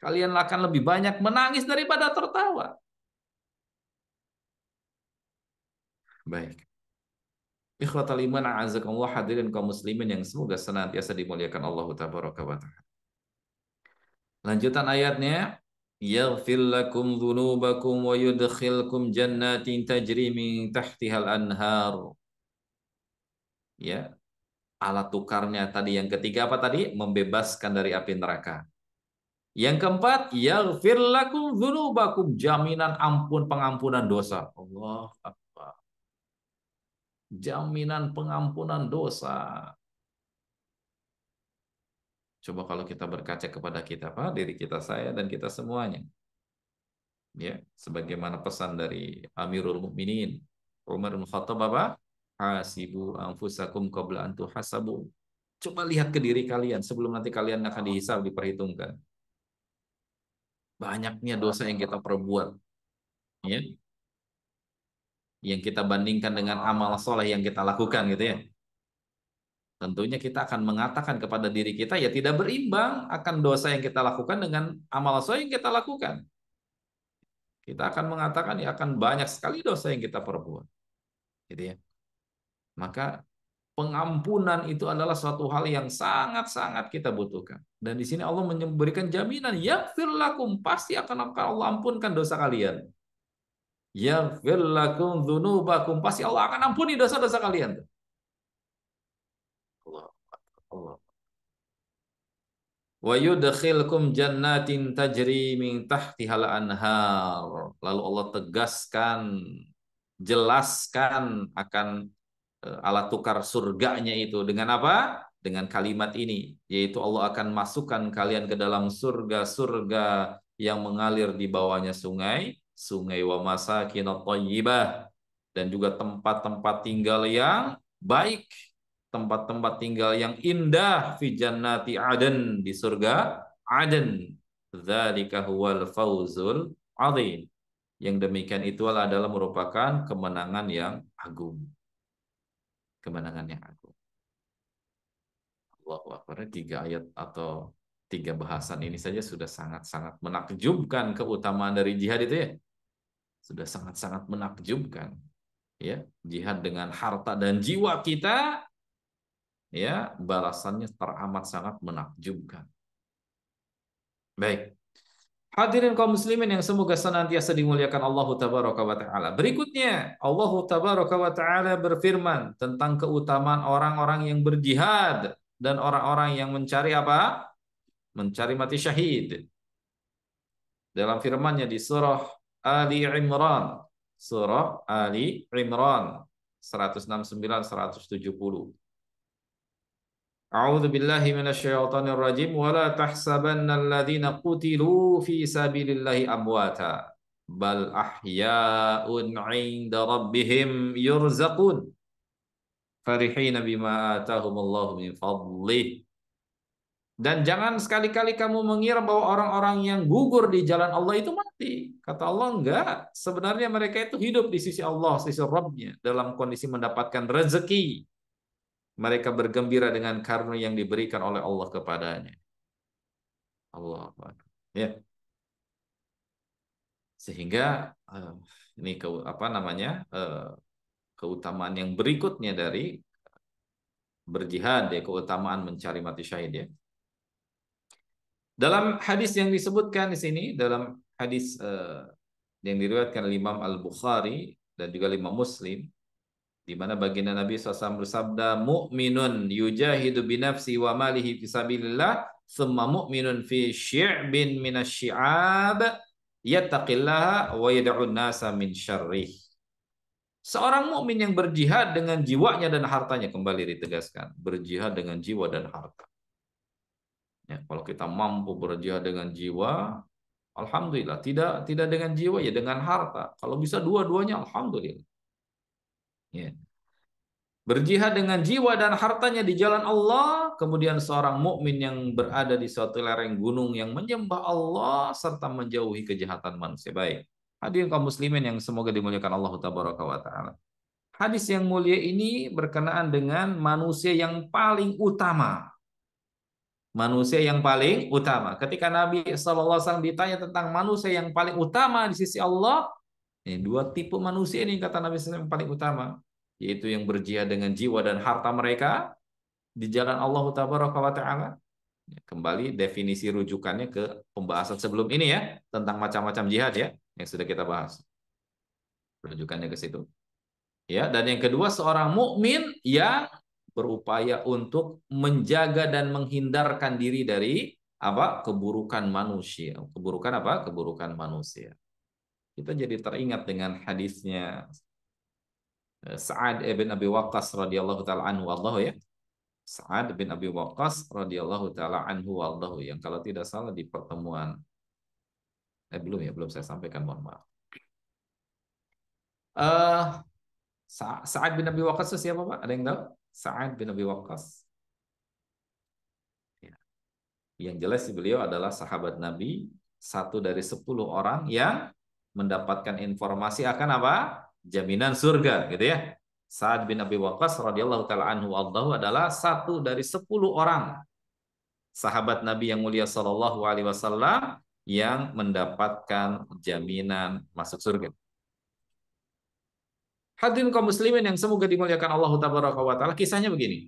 Kalian akan lebih banyak menangis daripada tertawa. Baik. Ikhwatal iman a'azakumullah, hadirin kaum muslimin yang semoga senantiasa dimuliakan Allah tabaraka wa ta'ala. Lanjutan ayatnya, yaghfir lakum dzunubakum wa yudkhilkum jannatin tajri min tahtihal anhar. Ya. Alat tukarnya tadi yang ketiga apa tadi? Membebaskan dari api neraka. Yang keempat, yaghfir lakum dzunubakum, jaminan pengampunan dosa. Allah Akbar. Jaminan pengampunan dosa. Coba kalau kita berkaca kepada kita, Pak, diri kita, saya dan kita semuanya. Ya, sebagaimana pesan dari Amirul Mukminin Umar bin Khattab apa? Hasibu anfusakum qabla an tuhasabu. Coba lihat ke diri kalian sebelum nanti kalian akan dihisab, diperhitungkan. Banyaknya dosa yang kita perbuat. Ya. Yang kita bandingkan dengan amal soleh yang kita lakukan gitu ya. tentunya kita akan mengatakan kepada diri kita ya tidak berimbang akan dosa yang kita lakukan dengan amal soleh yang kita lakukan. Kita akan mengatakan ya akan banyak sekali dosa yang kita perbuat. Gitu ya. Maka pengampunan itu adalah suatu hal yang sangat-sangat kita butuhkan. Dan di sini Allah memberikan jaminan, yaghfir lakum, pasti akan Allah ampunkan dosa kalian. Yaghfir lakum dzunubakum, pasti Allah akan ampuni dosa-dosa kalian. Allah, Allah. Wa yudkhilkum jannatin tajri min tahtihal anhar. Lalu Allah tegaskan, jelaskan akan alat tukar surganya itu dengan apa? Dengan kalimat ini, yaitu Allah akan masukkan kalian ke dalam surga-surga yang mengalir di bawahnya sungai, sungai wa masakin thayyibah, dan juga tempat-tempat tinggal yang baik, tempat-tempat tinggal yang indah fi jannati Aden, di surga Aden. Dzalika huwal fawzul azim. Yang demikian itu adalah merupakan kemenangan yang agung. Kemenangan yang agung. Allahu Akbar. 3 ayat atau 3 bahasan ini saja sudah sangat-sangat menakjubkan keutamaan dari jihad itu ya. Sudah sangat-sangat menakjubkan. Ya, jihad dengan harta dan jiwa kita, ya, balasannya teramat sangat menakjubkan. Baik. Hadirin kaum muslimin yang semoga senantiasa dimuliakan Allah tabaraka wa taala. Berikutnya, Allah tabaraka wa taala berfirman tentang keutamaan orang-orang yang berjihad dan orang-orang yang mencari apa? Mencari mati syahid. Dalam firman-Nya di surah Ali Imran, surah Ali Imran 169 170. A'udzu billahi minasyaitonir rajim wa la tahsabannal ladzina qutilu fi sabilillahi amwata bal ahya'un 'inda rabbihim yurzaqun farihina bima atahumullahu min fadlih. Dan jangan sekali-kali kamu mengira bahwa orang-orang yang gugur di jalan Allah itu mati. Kata Allah, enggak. Sebenarnya mereka itu hidup di sisi Allah, sisi Rabb-Nya, dalam kondisi mendapatkan rezeki. Mereka bergembira dengan karunia yang diberikan oleh Allah kepadanya. Allah, ya. Sehingga ini keutamaan yang berikutnya dari berjihad, ya, keutamaan mencari mati syahid, ya. Dalam hadis yang disebutkan di sini, dalam hadis yang diriwayatkan oleh Imam Al-Bukhari dan juga Imam Muslim, di mana baginda Nabi SAW bersabda, mu'minun yujahidu binafsi wa malihi fisabilillah, thumma mu'minun fi syi'bin minasyi'ab, yattaqillaha wa yad'un nasa min syarrih. Seorang mukmin yang berjihad dengan jiwanya dan hartanya, kembali ditegaskan, berjihad dengan jiwa dan harta. Ya, kalau kita mampu berjihad dengan jiwa, alhamdulillah. Tidak dengan jiwa, ya dengan harta. Kalau bisa dua-duanya, alhamdulillah. Ya. Berjihad dengan jiwa dan hartanya di jalan Allah, kemudian seorang mukmin yang berada di suatu lereng gunung yang menyembah Allah serta menjauhi kejahatan manusia. Baik. Hadirin kaum muslimin yang semoga dimuliakan Allah tabaraka wa taala. Hadis yang mulia ini berkenaan dengan manusia yang paling utama. Manusia yang paling utama. Ketika Nabi SAW ditanya tentang manusia yang paling utama di sisi Allah, ini 2 tipe manusia ini kata Nabi SAW yang paling utama, yaitu yang berjihad dengan jiwa dan harta mereka di jalan Allah tabaraka wa taala. Kembali definisi rujukannya ke pembahasan sebelum ini ya, tentang macam-macam jihad ya, yang sudah kita bahas. Rujukannya ke situ. Ya, dan yang kedua, seorang mukmin yang berupaya untuk menjaga dan menghindarkan diri dari apa? Keburukan manusia. Keburukan apa? Keburukan manusia. Kita jadi teringat dengan hadisnya Sa'ad bin Abi Waqqas radhiyallahu taala anhu Allah ya. Sa'ad bin Abi Waqqas radhiyallahu taala anhu Allah, yang kalau tidak salah di pertemuan belum saya sampaikan, mohon maaf. Sa'ad bin Abi Waqqas itu siapa, Pak? Ada yang tahu? Sa'ad bin Abi Waqqas. Ya. Yang jelas beliau adalah sahabat Nabi, 1 dari 10 orang yang mendapatkan informasi akan apa? Jaminan surga, gitu ya. Sa'ad bin Abi Waqqas radhiyallahu taala anhu adalah satu dari 10 orang sahabat Nabi yang mulia sallallahu alaihi wasallam yang mendapatkan jaminan masuk surga. Hadirin kaum muslimin yang semoga dimuliakan Allah tabaraka wa taala, kisahnya begini.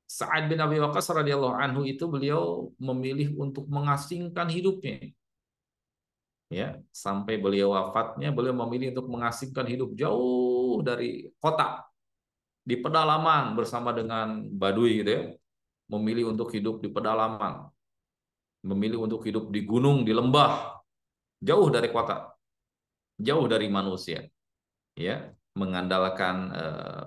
Sa'ad bin Abi Waqqas radhiyallahu anhu itu beliau memilih untuk mengasingkan hidupnya. Ya, sampai beliau wafatnya beliau memilih untuk mengasingkan hidup jauh dari kota, di pedalaman bersama dengan Baduy gitu ya. Memilih untuk hidup di pedalaman, memilih untuk hidup di gunung, di lembah, jauh dari kota, jauh dari manusia, ya, mengandalkan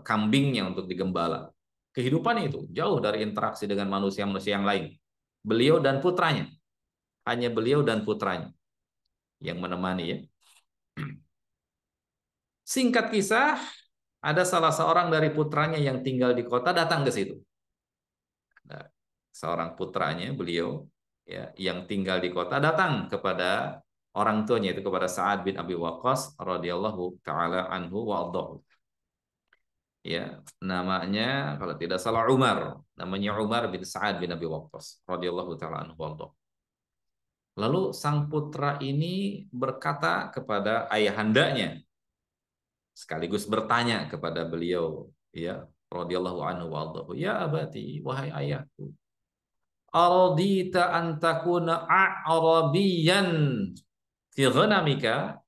kambingnya untuk digembala. Kehidupan itu jauh dari interaksi dengan manusia-manusia yang lain. Beliau dan putranya, hanya beliau dan putranya yang menemani ya. Singkat kisah, ada salah seorang dari putranya yang tinggal di kota datang ke situ. Nah, seorang putranya beliau ya yang tinggal di kota datang kepada orang tuanya, itu kepada Sa'ad bin Abi Waqqas radhiyallahu taala anhu wa ardhahu. Ya, namanya kalau tidak salah Umar, namanya Umar bin Sa'ad bin Abi Waqqas radhiyallahu taala anhu wa ardhahu. Lalu sang putra ini berkata kepada ayahandanya, sekaligus bertanya kepada beliau, ya, radhiyallahu anhu wa ardhahu, ya abati, wahai ayahku, aradita an takuna a'rabiyan fi ghanamika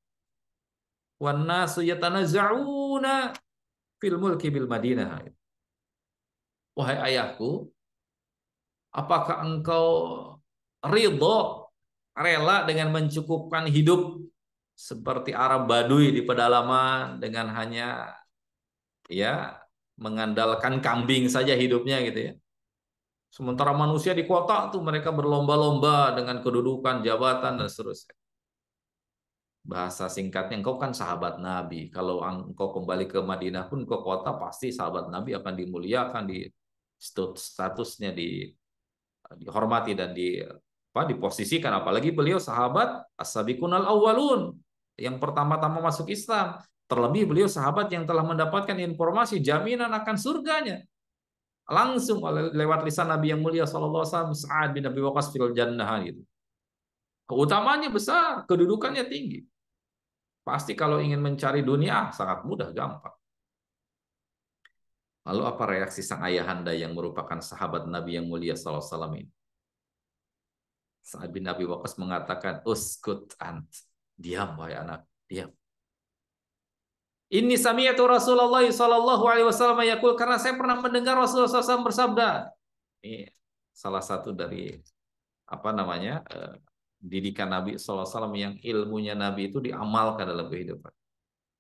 wan nasu yatanazza'una fil mulki bil Madinah. Wahai ayahku, apakah engkau ridho, rela dengan mencukupkan hidup seperti Arab Baduy di pedalaman dengan hanya ya mengandalkan kambing saja hidupnya gitu ya. Sementara manusia di kota tuh mereka berlomba-lomba dengan kedudukan, jabatan dan seterusnya. Bahasa singkatnya, engkau kan sahabat Nabi. Kalau engkau kembali ke Madinah pun ke kota, pasti sahabat Nabi akan dimuliakan, di statusnya dihormati dan diposisikan. Apalagi beliau sahabat as-sabiqunal awwalun, yang pertama-tama masuk Islam. Terlebih beliau sahabat yang telah mendapatkan informasi jaminan akan surganya langsung lewat lisan Nabi yang mulia sallallahu alaihi wasallam, Sa'ad bin Abi Waqqas fil jannah gitu. Keutamaannya besar, kedudukannya tinggi. Pasti kalau ingin mencari dunia sangat mudah, gampang. Lalu apa reaksi sang ayahanda yang merupakan sahabat Nabi yang mulia sallallahu alaihi wasallam ini? Sa'ad bin Abi Waqqas mengatakan, uskut ant, diam wahai anak, diam. Inni sami'tu Rasulullah sallallahu alaihi wasallam yaqul, karena saya pernah mendengar Rasulullah SAW bersabda. Ini salah satu dari didikan Nabi sallallahu alaihi wasallam yang ilmunya Nabi itu diamalkan dalam kehidupan.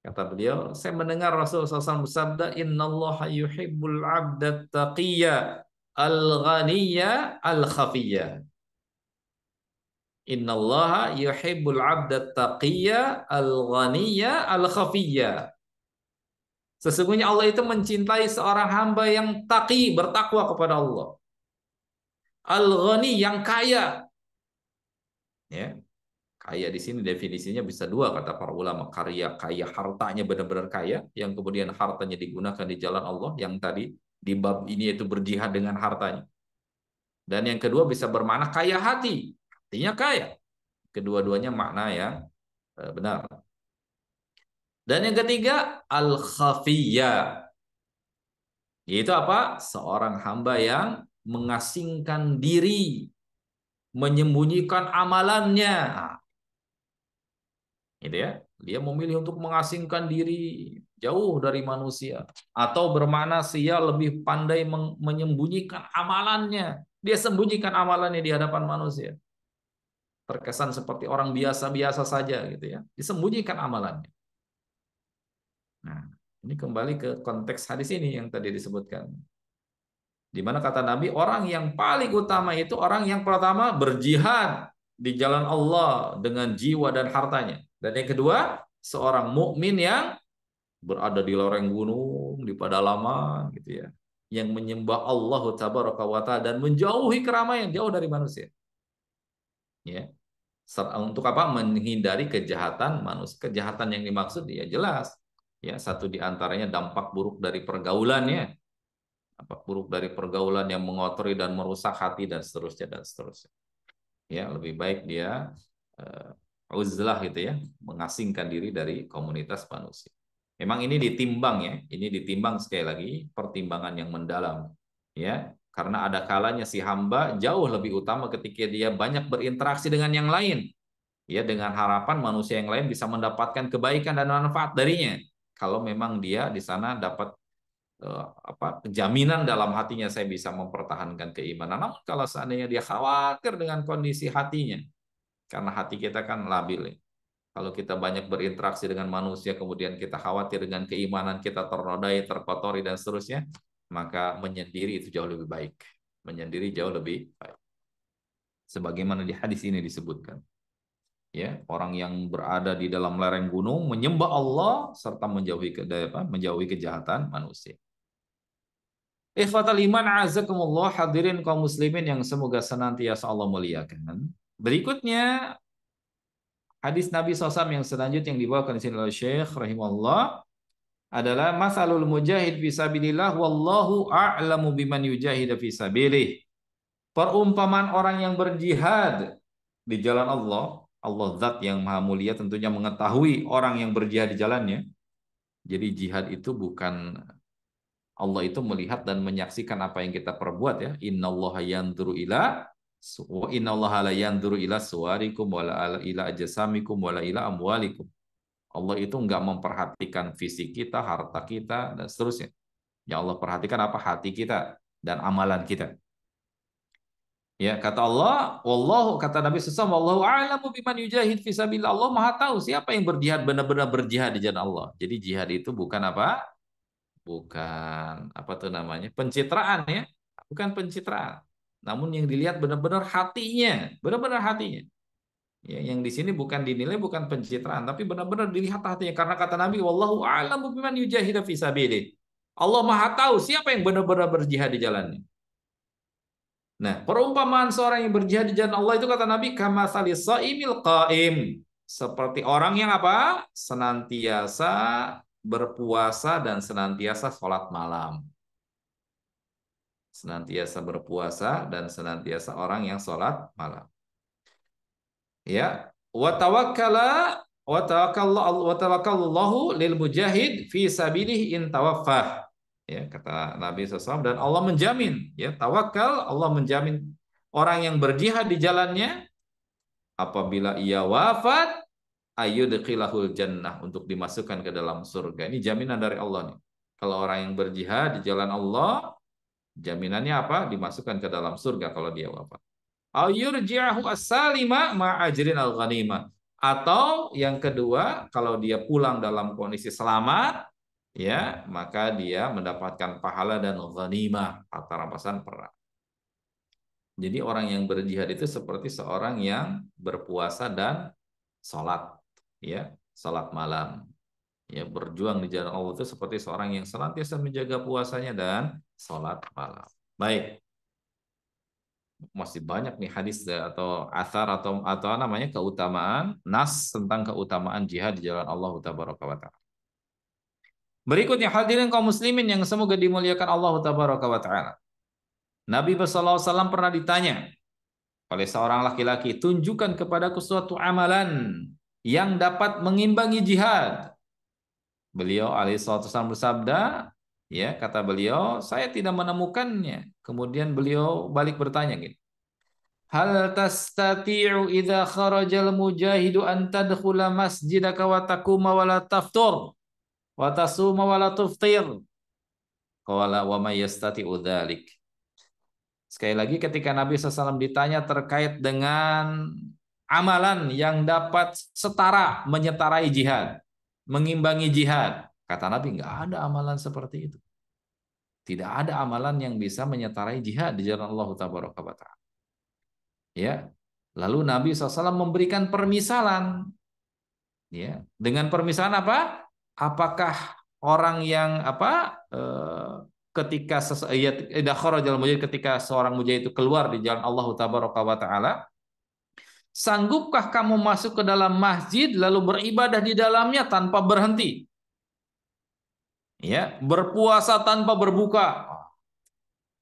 Kata beliau, saya mendengar Rasulullah SAW bersabda, innallaha yuhibbul 'abda taqiyya al-ghaniyya al-khafiyya. Innallaha yuhibbul 'abda taqiyya al-ghaniyya al-khafiyya. Sesungguhnya Allah itu mencintai seorang hamba yang taqi, bertakwa kepada Allah. Al-ghani, yang kaya. Ya. Kaya di sini definisinya bisa dua kata para ulama. Kaya hartanya benar-benar kaya, yang kemudian hartanya digunakan di jalan Allah, yang tadi di bab ini itu berjihad dengan hartanya. Dan yang kedua bisa bermakna kaya hati, artinya kaya. Kedua-duanya makna yang benar. Dan yang ketiga, al-khafiyya. Yaitu apa? Seorang hamba yang mengasingkan diri, menyembunyikan amalannya. Gitu ya. Dia memilih untuk mengasingkan diri jauh dari manusia. Atau bermakna dia lebih pandai menyembunyikan amalannya. Dia sembunyikan amalannya di hadapan manusia. Terkesan seperti orang biasa-biasa saja gitu ya. Disembunyikan amalannya. Nah, ini kembali ke konteks hadis ini yang tadi disebutkan. Di mana kata Nabi, orang yang paling utama itu orang yang pertama berjihad di jalan Allah dengan jiwa dan hartanya. Dan yang kedua, seorang mukmin yang berada di lereng gunung, di pedalaman gitu ya, yang menyembah Allah tabaraka wa ta'ala dan menjauhi keramaian, jauh dari manusia. Ya. Untuk apa? Menghindari kejahatan manusia. Kejahatan yang dimaksud ya jelas, Ya, satu di antaranya dampak buruk dari pergaulannya, dampak buruk dari pergaulan yang mengotori dan merusak hati dan seterusnya dan seterusnya. Ya, lebih baik dia uzlah gitu ya, mengasingkan diri dari komunitas manusia. Memang ini ditimbang ya, ini ditimbang sekali lagi, pertimbangan yang mendalam ya, karena ada kalanya si hamba jauh lebih utama ketika dia banyak berinteraksi dengan yang lain ya, dengan harapan manusia yang lain bisa mendapatkan kebaikan dan manfaat darinya. Kalau memang dia di sana dapat jaminan dalam hatinya saya bisa mempertahankan keimanan. Namun kalau seandainya dia khawatir dengan kondisi hatinya, karena hati kita kan labil ya. Kalau kita banyak berinteraksi dengan manusia, kemudian kita khawatir dengan keimanan kita ternodai, terkotori dan seterusnya, maka menyendiri itu jauh lebih baik. Menyendiri jauh lebih baik. Sebagaimana di hadis ini disebutkan. Ya, orang yang berada di dalam lereng gunung menyembah Allah serta menjauhi kejahatan manusia. Ikhwatal iman azakumullah, hadirin kaum muslimin yang semoga senantiasa Allah muliakan. Berikutnya hadis Nabi SAW yang selanjutnya yang dibawakan di sini oleh Syekh rahimahullah adalah masalul mujahid fisabilillah wallahu a'lamu biman yujahid fisabilih. Perumpamaan orang yang berjihad di jalan Allah, Allah zat yang maha mulia tentunya mengetahui orang yang berjihad di jalannya. Jadi jihad itu bukan, Allah itu melihat dan menyaksikan apa yang kita perbuat ya. Innallaha yanzuru ila wa innallaha la yanzuru ila suwarikum wala ila ajsamikum wala ila amwalikum. Allah itu enggak memperhatikan fisik kita, harta kita dan seterusnya. Yang Allah perhatikan apa? Hati kita dan amalan kita. Ya, kata Allah, wallahu, kata Nabi SAW, wallahu a'lamu biman yujahid fisabilillah. Allah Maha tahu siapa yang berjihad, benar-benar berjihad di jalan Allah. Jadi jihad itu bukan apa? Bukan apa tuh namanya? Pencitraan ya. Bukan pencitraan. Namun yang dilihat benar-benar hatinya, benar-benar hatinya. Ya, yang di sini bukan dinilai bukan pencitraan, tapi benar-benar dilihat hatinya, karena kata Nabi, wallahu a'lamu biman yujahid fisabilillah. Allah Maha tahu siapa yang benar-benar berjihad di jalannya. Nah, perumpamaan seorang yang berjihad di jalan Allah itu kata Nabi kamatsali shaimil qaim, seperti orang yang apa? Senantiasa berpuasa dan senantiasa sholat malam. Senantiasa berpuasa dan senantiasa orang yang sholat malam. Ya, wa tawakkallahu lil mujahid fi sabilihi in tawaffah. Ya, kata Nabi SAW, dan Allah menjamin, ya, tawakal, Allah menjamin orang yang berjihad di jalannya apabila ia wafat ayyudkhilahul jannah, untuk dimasukkan ke dalam surga. Ini jaminan dari Allah nih. Kalau orang yang berjihad di jalan Allah, jaminannya apa? Dimasukkan ke dalam surga kalau dia wafat. Ayyurji'ahu as-salima ma'ajrin al-ghanimah. Atau yang kedua, kalau dia pulang dalam kondisi selamat, ya, maka dia mendapatkan pahala dan ghanimah, harta rampasan perang. Jadi orang yang berjihad itu seperti seorang yang berpuasa dan sholat, ya, sholat malam, ya, berjuang di jalan Allah itu seperti seorang yang senantiasa menjaga puasanya dan sholat malam. Baik, masih banyak nih hadis atau athar atau namanya keutamaan nas tentang keutamaan jihad di jalan Allah tabaraka wa ta'ala. Berikutnya hadirin kaum muslimin yang semoga dimuliakan Allah tabaraka wa ta'ala. Nabi sallallahu alaihi wasallam pernah ditanya oleh seorang laki-laki, tunjukkan kepadaku suatu amalan yang dapat mengimbangi jihad. Beliau alaihi wasallam bersabda, ya, kata beliau, saya tidak menemukannya. Kemudian beliau balik bertanya gitu. Hal tastati'u idza kharajal mujahidu an tadkhula masjidaka wa taquma wa la taftur wa tasuma wa la tuftir. Qala wa may yastati'u dzalik. Sekali lagi ketika Nabi SAW ditanya terkait dengan amalan yang dapat setara menyetarai jihad, mengimbangi jihad, kata Nabi nggak ada amalan seperti itu. Tidak ada amalan yang bisa menyetarai jihad di jalan Allah tabaraka wa ta'ala. Ya, lalu Nabi SAW memberikan permisalan, ya, dengan permisalan apa? Apakah orang yang ketika ketika seorang mujahid itu keluar di jalan Allah tabaraka wa ta'ala, sanggupkah kamu masuk ke dalam masjid lalu beribadah di dalamnya tanpa berhenti? Ya, berpuasa tanpa berbuka.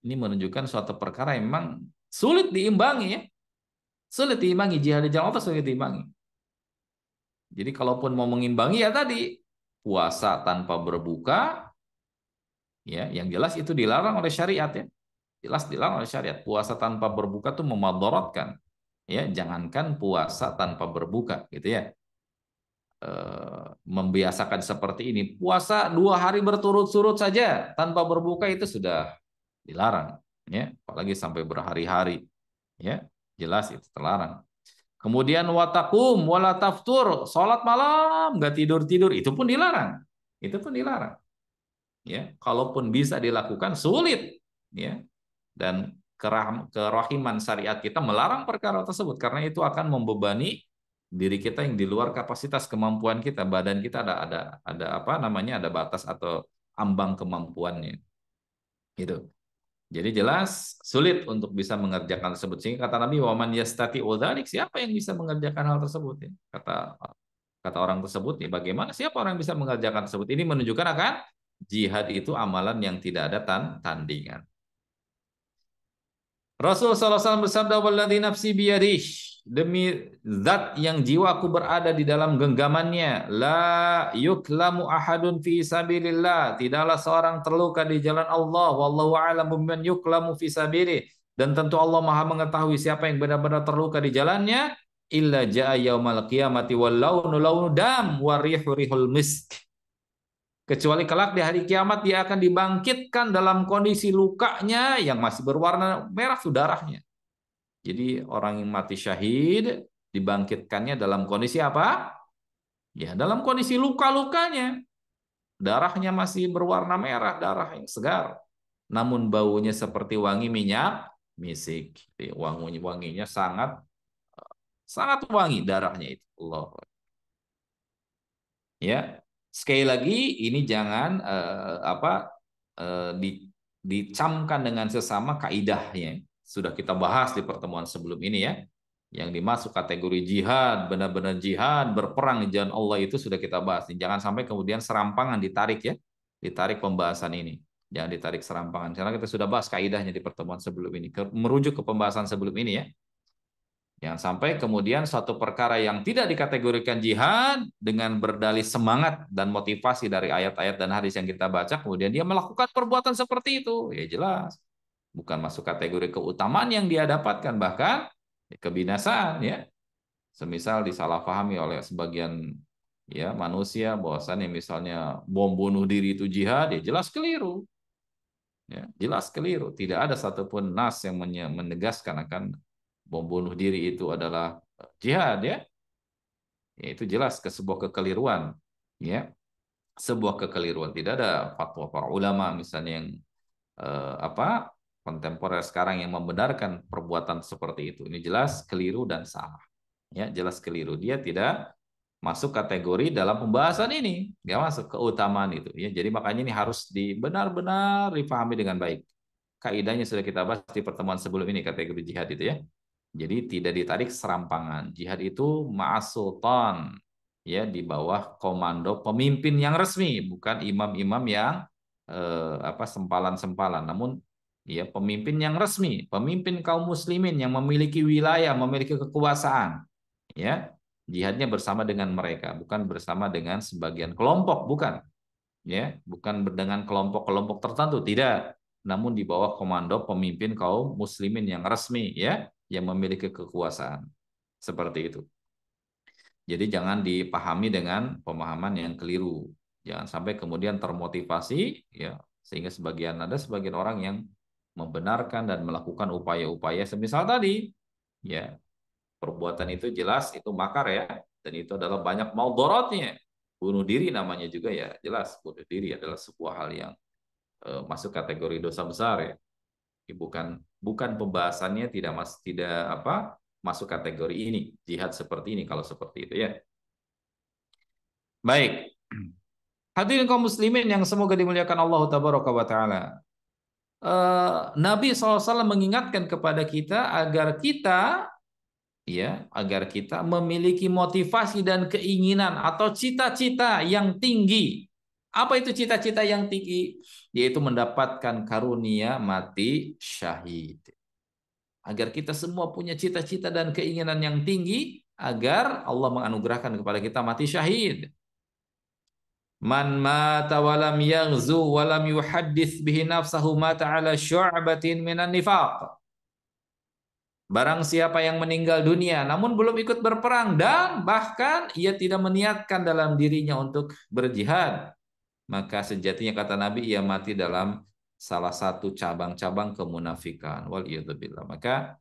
Ini menunjukkan suatu perkara yang memang sulit diimbangi ya. Sulit diimbangi, jihad di jalan Allah sulit diimbangi. Jadi kalaupun mau mengimbangi ya tadi puasa tanpa berbuka, ya yang jelas itu dilarang oleh syariat ya. Jelas dilarang oleh syariat. Puasa tanpa berbuka tuh memadaratkan. Ya, jangankan puasa tanpa berbuka gitu ya. Membiasakan seperti ini. Puasa 2 hari berturut-turut saja tanpa berbuka itu sudah dilarang ya, apalagi sampai berhari-hari. Ya, jelas itu terlarang. Kemudian watakum wala taftur, salat malam nggak tidur-tidur, itu pun dilarang. Itu pun dilarang. Ya, kalaupun bisa dilakukan sulit ya. Dan kerahiman syariat kita melarang perkara tersebut karena itu akan membebani diri kita yang di luar kapasitas kemampuan kita. Badan kita ada apa namanya? Ada batas atau ambang kemampuannya. Gitu. Jadi jelas sulit untuk bisa mengerjakan tersebut. Sehingga kata Nabi, "Waman yastati'u dzalik", siapa yang bisa mengerjakan hal tersebut ya? Kata orang tersebut, ya bagaimana siapa orang yang bisa mengerjakan tersebut? Ini menunjukkan akan jihad itu amalan yang tidak ada tandingan. Rasulullah SAW bersabda, "Walladzi nafsi biyadih", demi zat yang jiwaku berada di dalam genggamannya, la yuklamu ahadun fi sabilillah, tidaklah seorang terluka di jalan Allah, wallahu a'lamu biman yuklamu fi sabilih, dan tentu Allah Maha mengetahui siapa yang benar-benar terluka di jalannya, illa jaa yaumal qiyamati wal launu launu dam wa rihu rihul misk, kecuali kelak di hari kiamat dia akan dibangkitkan dalam kondisi lukanya yang masih berwarna merah darahnya. Jadi orang yang mati syahid dibangkitkannya dalam kondisi apa? Ya, dalam kondisi luka-lukanya. Darahnya masih berwarna merah, darah yang segar. Namun baunya seperti wangi minyak misik. Wanginya sangat wangi darahnya itu. Allah. Ya. Sekali lagi ini jangan dicamkan dengan sesama kaidahnya. Sudah kita bahas di pertemuan sebelum ini ya. Yang dimasuk kategori jihad, benar-benar jihad, berperang di jalan Allah itu sudah kita bahas. Jangan sampai kemudian serampangan ditarik ya. Ditarik pembahasan ini. Jangan ditarik serampangan. Karena kita sudah bahas kaidahnya di pertemuan sebelum ini. Merujuk ke pembahasan sebelum ini ya. Jangan sampai kemudian suatu perkara yang tidak dikategorikan jihad dengan berdalih semangat dan motivasi dari ayat-ayat dan hadis yang kita baca, kemudian dia melakukan perbuatan seperti itu, ya jelas bukan masuk kategori keutamaan yang dia dapatkan, bahkan kebinasaan ya. Semisal disalahpahami oleh sebagian ya manusia bahwasannya misalnya bom bunuh diri itu jihad, ya jelas keliru. Ya, jelas keliru. Tidak ada satupun nas yang menegaskan akan bom bunuh diri itu adalah jihad ya. Itu jelas ke sebuah kekeliruan ya. Sebuah kekeliruan. Tidak ada fatwa para ulama misalnya yang kontemporer sekarang yang membenarkan perbuatan seperti itu. Ini jelas keliru dan salah. Ya, jelas keliru. Dia tidak masuk kategori dalam pembahasan ini. Nggak masuk keutamaan itu ya. Jadi makanya ini harus benar-benar dipahami dengan baik. Kaidahnya sudah kita bahas di pertemuan sebelum ini kategori jihad itu ya. Jadi tidak ditarik serampangan. Jihad itu ma'as sultan, ya di bawah komando pemimpin yang resmi, bukan imam-imam yang sempalan-sempalan. Namun ya pemimpin yang resmi, pemimpin kaum muslimin yang memiliki wilayah, memiliki kekuasaan. Ya, jihadnya bersama dengan mereka, bukan bersama dengan sebagian kelompok, bukan. Ya, bukan dengan kelompok-kelompok tertentu, tidak. Namun di bawah komando pemimpin kaum muslimin yang resmi, ya, yang memiliki kekuasaan. Seperti itu. Jadi jangan dipahami dengan pemahaman yang keliru. Jangan sampai kemudian termotivasi ya, sehingga ada sebagian orang yang membenarkan dan melakukan upaya-upaya semisal tadi. Ya. Perbuatan itu jelas itu makar ya, dan itu adalah banyak maldorotnya. Bunuh diri namanya juga ya, jelas bunuh diri adalah sebuah hal yang masuk kategori dosa besar ya. Bukan pembahasannya tidak masuk kategori ini, jihad seperti ini kalau seperti itu ya. Baik. Hadirin kaum muslimin yang semoga dimuliakan Allah tabaraka wa taala. Nabi SAW mengingatkan kepada kita agar kita memiliki motivasi dan keinginan atau cita-cita yang tinggi Apa itu cita-cita yang tinggi? Yaitu mendapatkan karunia mati syahid. Agar kita semua punya cita-cita dan keinginan yang tinggi agar Allah menganugerahkan kepada kita mati syahid. Man mata walam yaghzu walam yuhaddits bihi nafsahu mata ala syu'batin minan nifaq. Barang siapa yang meninggal dunia namun belum ikut berperang dan bahkan ia tidak meniatkan dalam dirinya untuk berjihad, maka sejatinya kata Nabi ia mati dalam salah satu cabang-cabang kemunafikan. Waliyadzubillah. Maka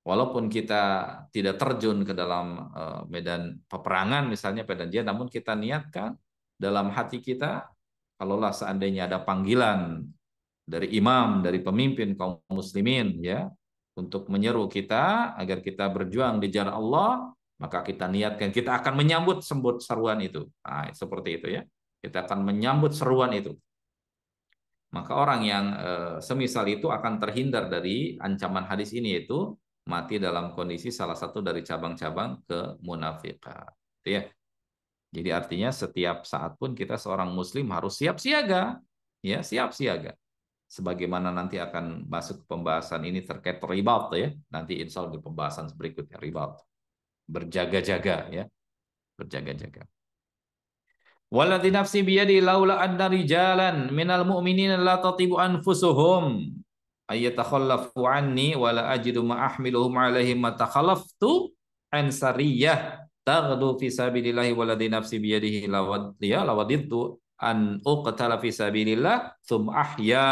walaupun kita tidak terjun ke dalam medan peperangan misalnya medan jihad, namun kita niatkan dalam hati kita, kalaulah seandainya ada panggilan dari imam, dari pemimpin kaum muslimin ya, untuk menyeru kita agar kita berjuang di jalan Allah, maka kita niatkan kita akan menyambut seruan itu. Nah, seperti itu ya. Kita akan menyambut seruan itu. Maka orang yang semisal itu akan terhindar dari ancaman hadis ini, yaitu mati dalam kondisi salah satu dari cabang-cabang kemunafikan. Itu ya. Jadi artinya setiap saat pun kita seorang muslim harus siap siaga. Ya, siap siaga. Sebagaimana nanti akan masuk ke pembahasan ini terkait ribat ya. Nanti insya Allah di pembahasan berikutnya ribat. Berjaga-jaga ya. Berjaga-jaga. Walladzi nafsi biyadi laula anna rijalan minal mu'minina la tatibu anfusuhum ayatakhallafu anni wala ajidu ma ahmiluhum alaihim ma takhallaftu an sariyah taghdu fi sabilillahi walladzi nafsi biyadihi lawadittu an uqtala fi sabilillah thumma ahya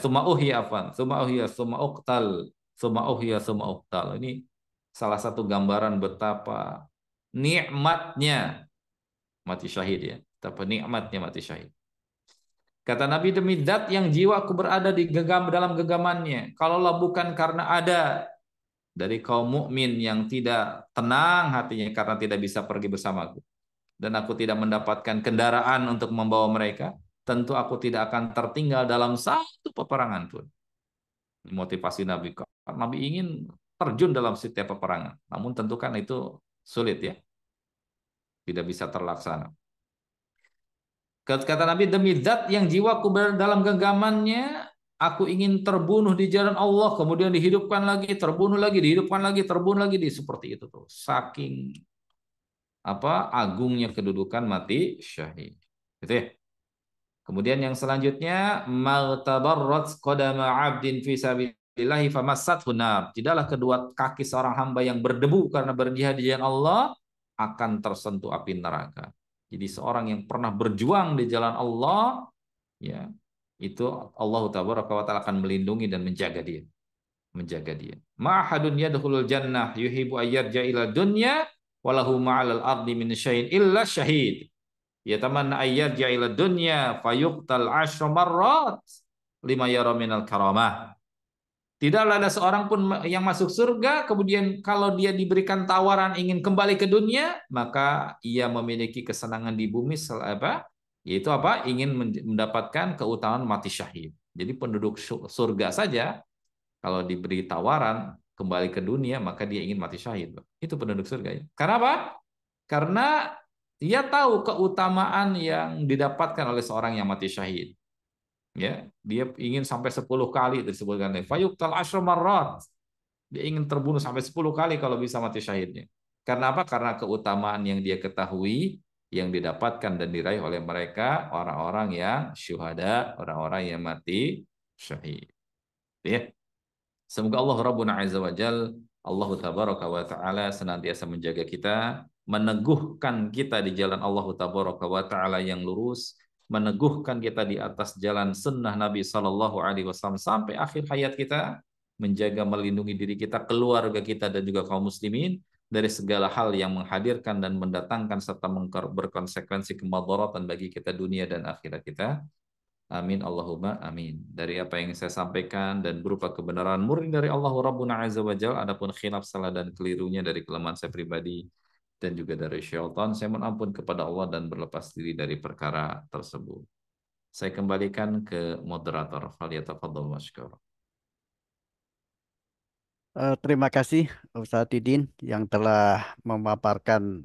thumma uhya afan thumma uhya thumma uqtal thumma uhya thumma uqtal. Ini salah satu gambaran betapa nikmatnya mati syahid ya. Betapa nikmatnya mati syahid. Kata Nabi, demi zat yang jiwaku berada di dalam genggamannya, kalaulah bukan karena ada dari kaum mukmin yang tidak tenang hatinya karena tidak bisa pergi bersamaku, dan aku tidak mendapatkan kendaraan untuk membawa mereka, tentu aku tidak akan tertinggal dalam satu peperangan pun. Motivasi Nabi, Nabi ingin terjun dalam setiap peperangan, namun tentu kan itu sulit ya, tidak bisa terlaksana. Kata Nabi, demi zat yang jiwaku berada dalam genggamannya, aku ingin terbunuh di jalan Allah, kemudian dihidupkan lagi, terbunuh lagi, dihidupkan lagi, terbunuh lagi, seperti itu tuh. Saking agungnya kedudukan mati syahid. Gitu ya. Kemudian yang selanjutnya, maltabarrat qadama 'abdin fi sabilillahi famassathu nar. Tidaklah kedua kaki seorang hamba yang berdebu karena berjihad di jalan Allah akan tersentuh api neraka. Jadi seorang yang pernah berjuang di jalan Allah, ya, itu Allah Tabaraka wa Ta'ala akan melindungi dan menjaga dia. Menjaga dia. Ma'ahadun yadkhulul jannah yuhibu ayyarja ila dunya walahu ma'alal ardi min syai'in illa syahid. Yatamanna ayyarja ila dunya fayuqtal 10 marrat lima yara minal karamah. Tidaklah ada seorang pun yang masuk surga, kemudian kalau dia diberikan tawaran ingin kembali ke dunia, maka ia memiliki kesenangan di bumi, yaitu ingin mendapatkan keutamaan mati syahid. Jadi penduduk surga saja, kalau diberi tawaran kembali ke dunia, maka dia ingin mati syahid. Itu penduduk surga ya. Karena apa? Karena dia tahu keutamaan yang didapatkan oleh seorang yang mati syahid. Ya, dia ingin sampai 10 kali disebutkan fayuqtal 10 marrat. Dia ingin terbunuh sampai 10 kali kalau bisa mati syahidnya. Karena apa? Karena keutamaan yang dia ketahui yang didapatkan dan diraih oleh mereka orang-orang yang syuhada, orang-orang yang mati syahid. Ya. Semoga Allah Rabbuna Azza wa Jal, Allah Tabaraka wa Ta'ala senantiasa menjaga kita, meneguhkan kita di jalan Allah Tabaraka wa Ta'ala yang lurus, meneguhkan kita di atas jalan sunnah Nabi Sallallahu Alaihi Wasallam sampai akhir hayat kita, menjaga melindungi diri kita, keluarga kita dan juga kaum muslimin dari segala hal yang menghadirkan dan mendatangkan serta berkonsekuensi kemudaratan bagi kita dunia dan akhirat kita. Amin Allahumma amin. Dari apa yang saya sampaikan dan berupa kebenaran murni dari Allah Rabbuna Azza wa Jalla, adapun khilaf salah dan kelirunya dari kelemahan saya pribadi dan juga dari syaitan, saya mohon ampun kepada Allah dan berlepas diri dari perkara tersebut. Saya kembalikan ke moderator. Falyatafadhal masykur. Terima kasih Ustadz Tidin yang telah memaparkan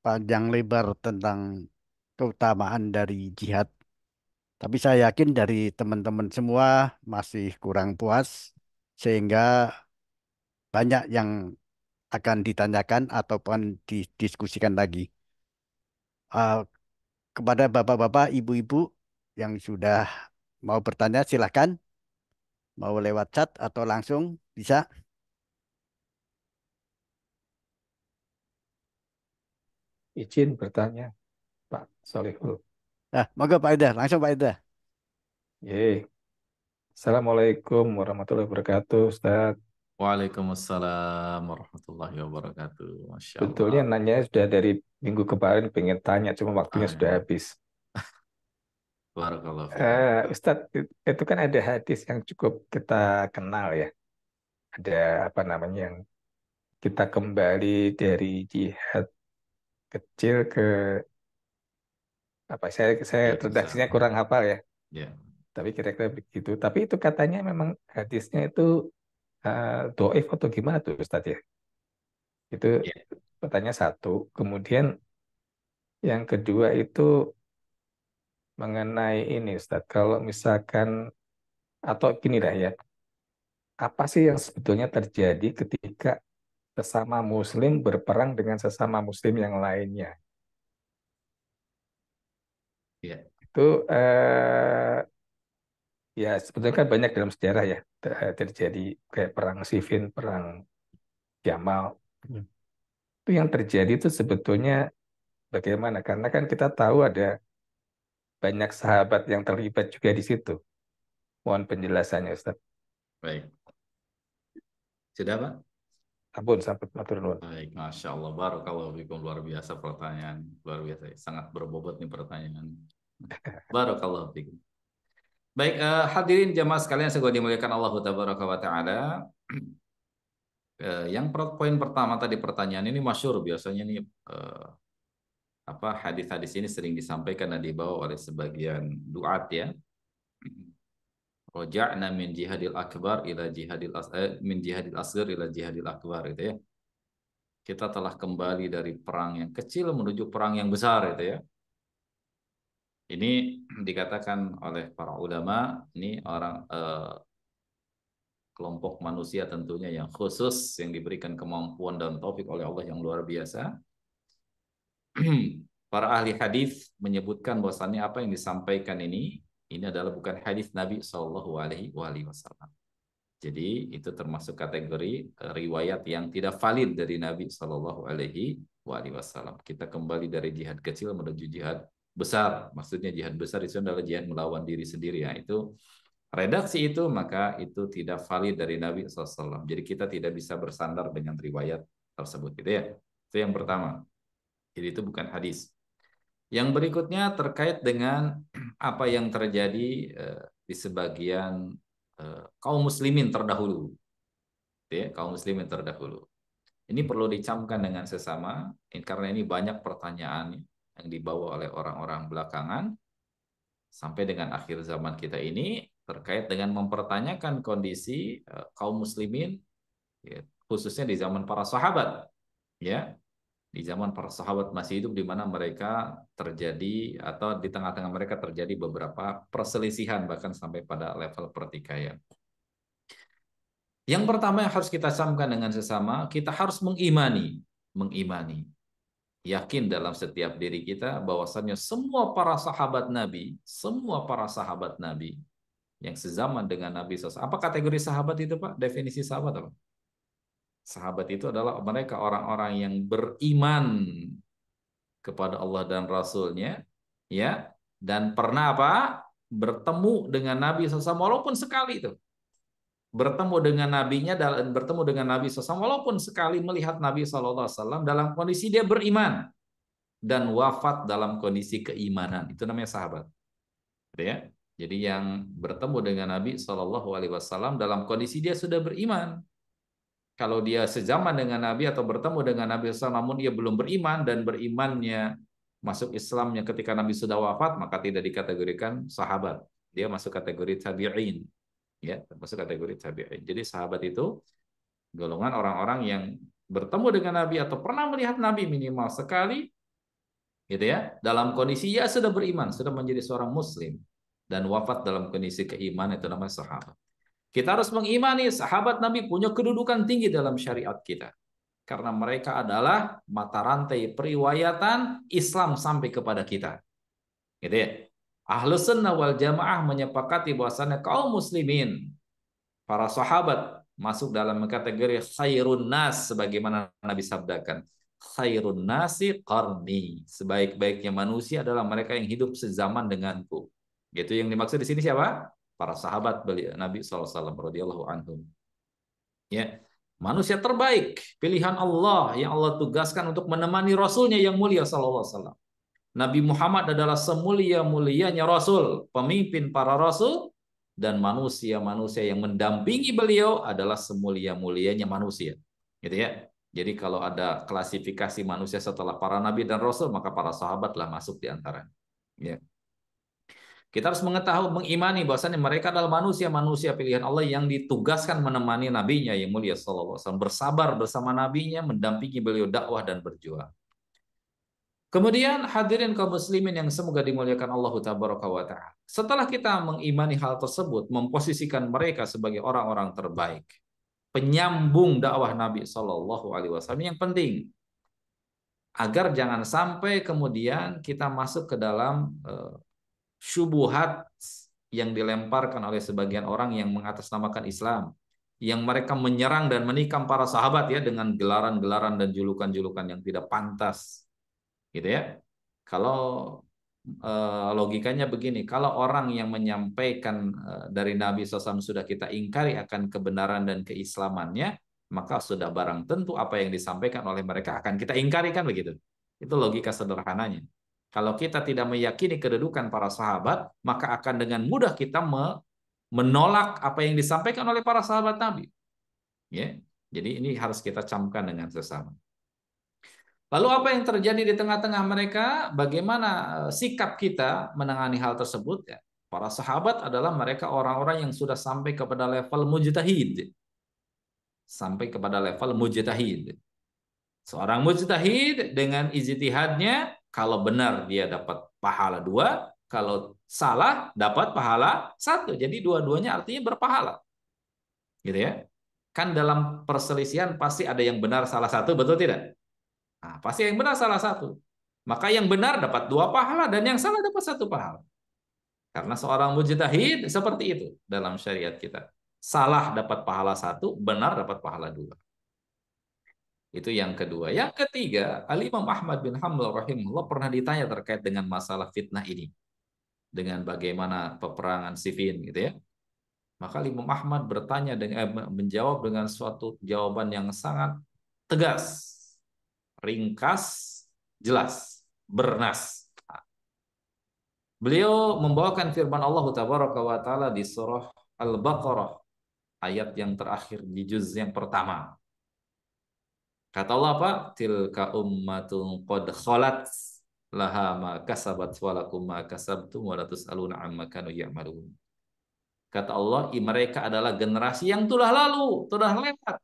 panjang lebar tentang keutamaan dari jihad. Tapi saya yakin dari teman-teman semua masih kurang puas, sehingga banyak yang akan ditanyakan ataupun didiskusikan lagi. Eh, kepada bapak-bapak, ibu-ibu yang sudah mau bertanya, silahkan. Mau lewat chat atau langsung bisa. Izin bertanya, Pak Solihul. Nah, monggo Pak Ida, langsung Pak Ida. Ye. Assalamualaikum warahmatullahi wabarakatuh, Ustaz. Waalaikumsalam warahmatullahi wabarakatuh. Masya Sebetulnya Allah. nanya sudah dari minggu kemarin pengen tanya, cuma waktunya sudah Amin. habis. Barakallahu fikum. Ustadz, itu kan ada hadis yang cukup kita kenal ya. Ada apa namanya yang kita kembali dari jihad kecil ke apa? Saya Jihad besar. redaksinya kurang hafal ya. Ya. Tapi kira-kira begitu. Tapi itu katanya memang hadisnya itu doif atau gimana tuh Ustadz ya? Itu Ya. pertanyaan satu. Kemudian yang kedua itu mengenai ini Ustadz. Kalau misalkan atau gini lah ya, apa sih yang sebetulnya terjadi ketika sesama Muslim berperang dengan sesama Muslim yang lainnya? Ya. Itu ya sebetulnya kan banyak dalam sejarah ya terjadi kayak perang Siffin, perang Yamal. Itu yang terjadi itu sebetulnya bagaimana? Karena kan kita tahu ada banyak sahabat yang terlibat juga di situ. Mohon penjelasannya, Ustaz. Baik. Sudah, Pak? Ampun, sampai matur nuwun. Baik, Masya Allah. Barakallahu fikum. Luar biasa pertanyaan. Luar biasa. Sangat berbobot nih pertanyaan. Barakallahu fikum. Baik, hadirin jamaah sekalian segala dimuliakan Allah Tabaraka wa Ta'ala. Yang poin pertama tadi pertanyaan ini masyhur biasanya nih hadis-hadis ini sering disampaikan dan dibawa oleh sebagian duat ya. Raja'na min jihadil akbar ila min jihadil asghar ila jihadil akbar gitu ya. Kita telah kembali dari perang yang kecil menuju perang yang besar gitu ya. Ini dikatakan oleh para ulama, ini orang kelompok manusia tentunya yang khusus yang diberikan kemampuan dan taufik oleh Allah yang luar biasa. Para ahli hadis menyebutkan bahwasannya apa yang disampaikan ini adalah bukan hadis Nabi Shallallahu Alaihi Wasallam. Jadi itu termasuk kategori riwayat yang tidak valid dari Nabi Shallallahu Alaihi Wasallam. Kita kembali dari jihad kecil menuju jihad besar. Maksudnya jihad besar itu adalah jihad melawan diri sendiri ya. Itu redaksi itu maka itu tidak valid dari Nabi SAW. Jadi kita tidak bisa bersandar dengan riwayat tersebut gitu ya. Itu yang pertama. Jadi itu bukan hadis. Yang berikutnya terkait dengan apa yang terjadi di sebagian kaum muslimin terdahulu. Ya, kaum muslimin terdahulu. Ini perlu dicamkan dengan sesama karena ini banyak pertanyaan yang dibawa oleh orang-orang belakangan sampai dengan akhir zaman kita ini terkait dengan mempertanyakan kondisi kaum muslimin ya, khususnya di zaman para sahabat ya. Di zaman para sahabat masih hidup di mana mereka terjadi atau di tengah-tengah mereka terjadi beberapa perselisihan bahkan sampai pada level pertikaian. Yang pertama yang harus kita camkan dengan sesama, kita harus mengimani, yakin dalam setiap diri kita bahwasannya semua para sahabat Nabi yang sezaman dengan Nabi SAW. Apa kategori sahabat itu, Pak? Definisi sahabat apa? Sahabat itu adalah mereka orang-orang yang beriman kepada Allah dan Rasul-Nya, ya, dan pernah apa? Bertemu dengan Nabi SAW walaupun sekali itu. Bertemu dengan nabinya dan bertemu dengan Nabi SAW walaupun sekali melihat Nabi SAW dalam kondisi dia beriman dan wafat dalam kondisi keimanan. Itu namanya sahabat. Ya. Jadi yang bertemu dengan Nabi SAW dalam kondisi dia sudah beriman. Kalau dia sezaman dengan Nabi atau bertemu dengan Nabi SAW namun dia belum beriman dan berimannya masuk Islamnya ketika Nabi sudah wafat, maka tidak dikategorikan sahabat. Dia masuk kategori tabi'in. Ya, masuk kategori tabi'in. Jadi sahabat itu golongan orang-orang yang bertemu dengan Nabi atau pernah melihat Nabi minimal sekali, gitu ya. Dalam kondisi ya sudah beriman, sudah menjadi seorang muslim dan wafat dalam kondisi keimanan, itu namanya sahabat. Kita harus mengimani sahabat Nabi punya kedudukan tinggi dalam syariat kita. Karena mereka adalah mata rantai periwayatan Islam sampai kepada kita. Gitu ya. Ahlus Sunnah wal Jamaah menyepakati bahwasannya kaum muslimin, para sahabat masuk dalam kategori khairun nas, sebagaimana Nabi sabdakan. Khairun nasi qarni. Sebaik-baiknya manusia adalah mereka yang hidup sezaman denganku. Gitu yang dimaksud di sini siapa? Para sahabat beliau Nabi SAW radhiyallahu anhum. Ya. Manusia terbaik, pilihan Allah yang Allah tugaskan untuk menemani Rasulnya yang mulia sallallahu alaihi wasallam. Nabi Muhammad adalah semulia-mulianya Rasul, pemimpin para Rasul, dan manusia-manusia yang mendampingi beliau adalah semulia-mulianya manusia. Gitu ya. Jadi kalau ada klasifikasi manusia setelah para Nabi dan Rasul, maka para sahabatlah masuk di antaranya. Ya. Kita harus mengetahui, mengimani bahwasannya mereka adalah manusia-manusia pilihan Allah yang ditugaskan menemani nabinya yang mulia sallallahu alaihi wasallam, bersabar bersama nabinya, mendampingi beliau dakwah dan berjuang. Kemudian hadirin kaum muslimin yang semoga dimuliakan Allah tabaraka wa taala. Setelah kita mengimani hal tersebut, memposisikan mereka sebagai orang-orang terbaik, penyambung dakwah Nabi sallallahu alaihi wasallam yang penting agar jangan sampai kemudian kita masuk ke dalam syubuhat yang dilemparkan oleh sebagian orang yang mengatasnamakan Islam, yang mereka menyerang dan menikam para sahabat ya dengan gelaran-gelaran dan julukan-julukan yang tidak pantas, gitu ya. Kalau logikanya begini, kalau orang yang menyampaikan dari Nabi SAW sudah kita ingkari akan kebenaran dan keislamannya, maka sudah barang tentu apa yang disampaikan oleh mereka akan kita ingkari, kan begitu. Itu logika sederhananya. Kalau kita tidak meyakini kedudukan para sahabat, maka akan dengan mudah kita menolak apa yang disampaikan oleh para sahabat Nabi. Ya, jadi ini harus kita camkan dengan sesama. Lalu apa yang terjadi di tengah-tengah mereka? Bagaimana sikap kita menangani hal tersebut? Ya, para sahabat adalah mereka orang-orang yang sudah sampai kepada level mujtahid. Sampai kepada level mujtahid. Seorang mujtahid dengan ijtihadnya, kalau benar dia dapat pahala 2, kalau salah dapat pahala 1. Jadi dua-duanya artinya berpahala. Gitu ya. Kan dalam perselisihan pasti ada yang benar salah satu, betul tidak? Nah, pasti yang benar salah satu. Maka yang benar dapat 2 pahala dan yang salah dapat 1 pahala. Karena seorang mujtahid seperti itu dalam syariat kita. Salah dapat pahala 1, benar dapat pahala 2. Itu yang kedua. Yang ketiga, Al-Imam Ahmad bin Hanbal rahimahullah pernah ditanya terkait dengan masalah fitnah ini. Dengan bagaimana peperangan Siffin gitu ya. Maka Imam Ahmad menjawab dengan suatu jawaban yang sangat tegas, ringkas, jelas, bernas. Beliau membawakan firman Allah tabaraka wa taala di surah Al-Baqarah ayat yang terakhir di juz yang pertama. Kata Allah apa? Tilka ummatun qad khalat laha ma kasabat wa lakum ma kasabtum wa la tusaluna amma kanu ya'malun. Kata Allah, mereka adalah generasi yang telah lalu, telah lewat.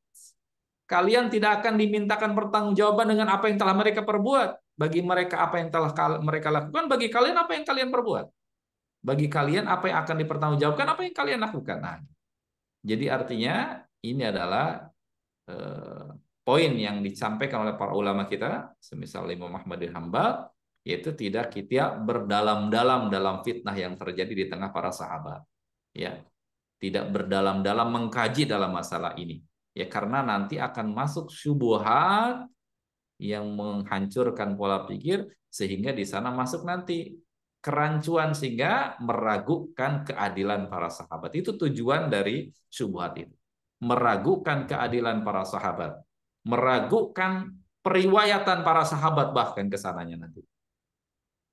Kalian tidak akan dimintakan pertanggungjawaban dengan apa yang telah mereka perbuat. Bagi mereka apa yang telah mereka lakukan, bagi kalian apa yang kalian perbuat. Bagi kalian apa yang akan dipertanggungjawabkan, apa yang kalian lakukan. Nah, jadi artinya ini adalah poin yang disampaikan oleh para ulama kita, semisal Imam Ahmad bin Hanbal, yaitu tidak kita berdalam-dalam dalam fitnah yang terjadi di tengah para sahabat. Ya, tidak berdalam-dalam mengkaji dalam masalah ini. Ya, karena nanti akan masuk syubhat yang menghancurkan pola pikir, sehingga di sana masuk nanti kerancuan sehingga meragukan keadilan para sahabat. Itu tujuan dari syubhat itu. Meragukan keadilan para sahabat. Meragukan periwayatan para sahabat bahkan kesananya nanti.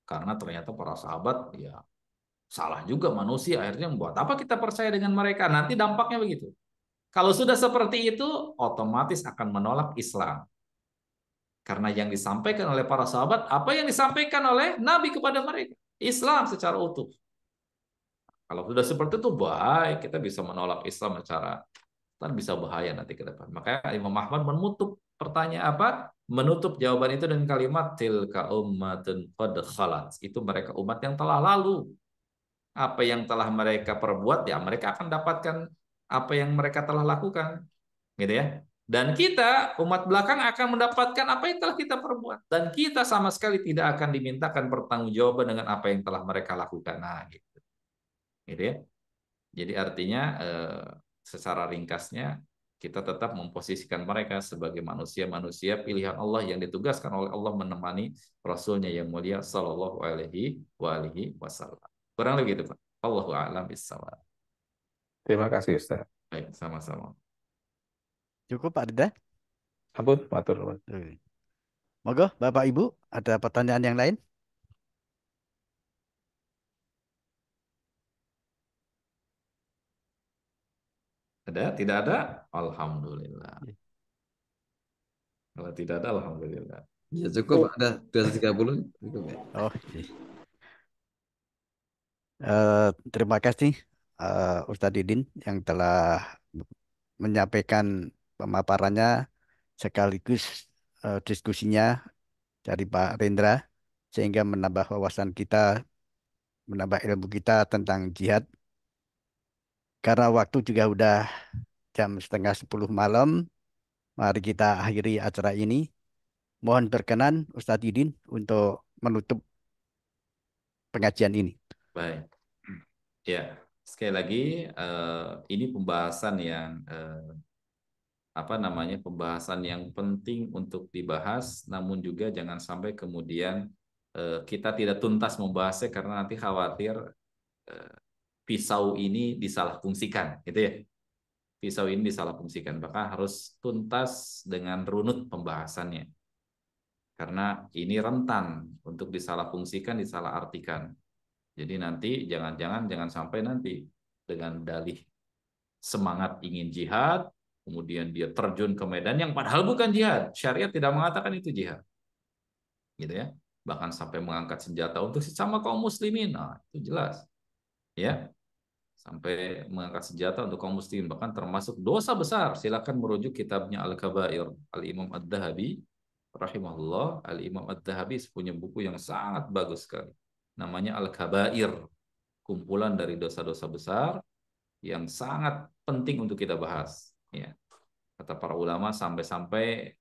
Karena ternyata para sahabat ya salah juga manusia, akhirnya membuat apa kita percaya dengan mereka, nanti dampaknya begitu. Kalau sudah seperti itu, otomatis akan menolak Islam. Karena yang disampaikan oleh para sahabat, apa yang disampaikan oleh Nabi kepada mereka, Islam secara utuh. Kalau sudah seperti itu, baik, kita bisa menolak Islam secara, kan bisa bahaya nanti ke depan. Makanya Imam Ahmad pertanyaan apa? Menutup jawaban itu dengan kalimat tilka ummatun qad khalat. Itu mereka umat yang telah lalu. Apa yang telah mereka perbuat, ya mereka akan dapatkan apa yang mereka telah lakukan, gitu ya. Dan kita umat belakang akan mendapatkan apa yang telah kita perbuat, dan kita sama sekali tidak akan dimintakan pertanggungjawaban dengan apa yang telah mereka lakukan. Nah, gitu ya. Jadi artinya secara ringkasnya kita tetap memposisikan mereka sebagai manusia-manusia pilihan Allah yang ditugaskan oleh Allah menemani Rasulnya yang mulia Sallallahu Alaihi Wasallam. Kurang lebih gitu Pak. Allahu a'lam bishawab. Terima kasih Ustaz. Baik, sama-sama. Cukup Pak Rida? Ampun, matur nuwun. Monggo Bapak Ibu, ada pertanyaan yang lain? Ada? Tidak ada? Alhamdulillah. Kalau tidak ada, alhamdulillah. Ya cukup, ada 230 cukup ya. Oh, terima kasih Ustadz Didin yang telah menyampaikan pemaparannya sekaligus diskusinya dari Pak Rendra sehingga menambah wawasan kita, menambah ilmu kita tentang jihad. Karena waktu juga udah jam 9:30 malam, mari kita akhiri acara ini. Mohon berkenan Ustadz Didin untuk menutup pengajian ini. Baik. Ya, sekali lagi ini pembahasan yang pembahasan yang penting untuk dibahas, namun juga jangan sampai kemudian kita tidak tuntas membahasnya karena nanti khawatir pisau ini disalahfungsikan, gitu ya. Pisau ini disalahfungsikan, maka harus tuntas dengan runut pembahasannya. Karena ini rentan untuk disalahfungsikan, disalahartikan. Jadi nanti jangan sampai nanti dengan dalih semangat ingin jihad, kemudian dia terjun ke medan yang padahal bukan jihad. Syariat tidak mengatakan itu jihad. Gitu ya. Bahkan sampai mengangkat senjata untuk sesama kaum muslimin. Nah, itu jelas. Ya. Sampai mengangkat senjata untuk kaum muslimin, bahkan termasuk dosa besar. Silakan merujuk kitabnya Al-Kabair, Al-Imam Ad-Dahabi rahimahullah. Al-Imam Ad-Dahabi punya buku yang sangat bagus sekali. Namanya Al-Kabair, kumpulan dari dosa-dosa besar yang sangat penting untuk kita bahas. Ya. Kata para ulama sampai-sampai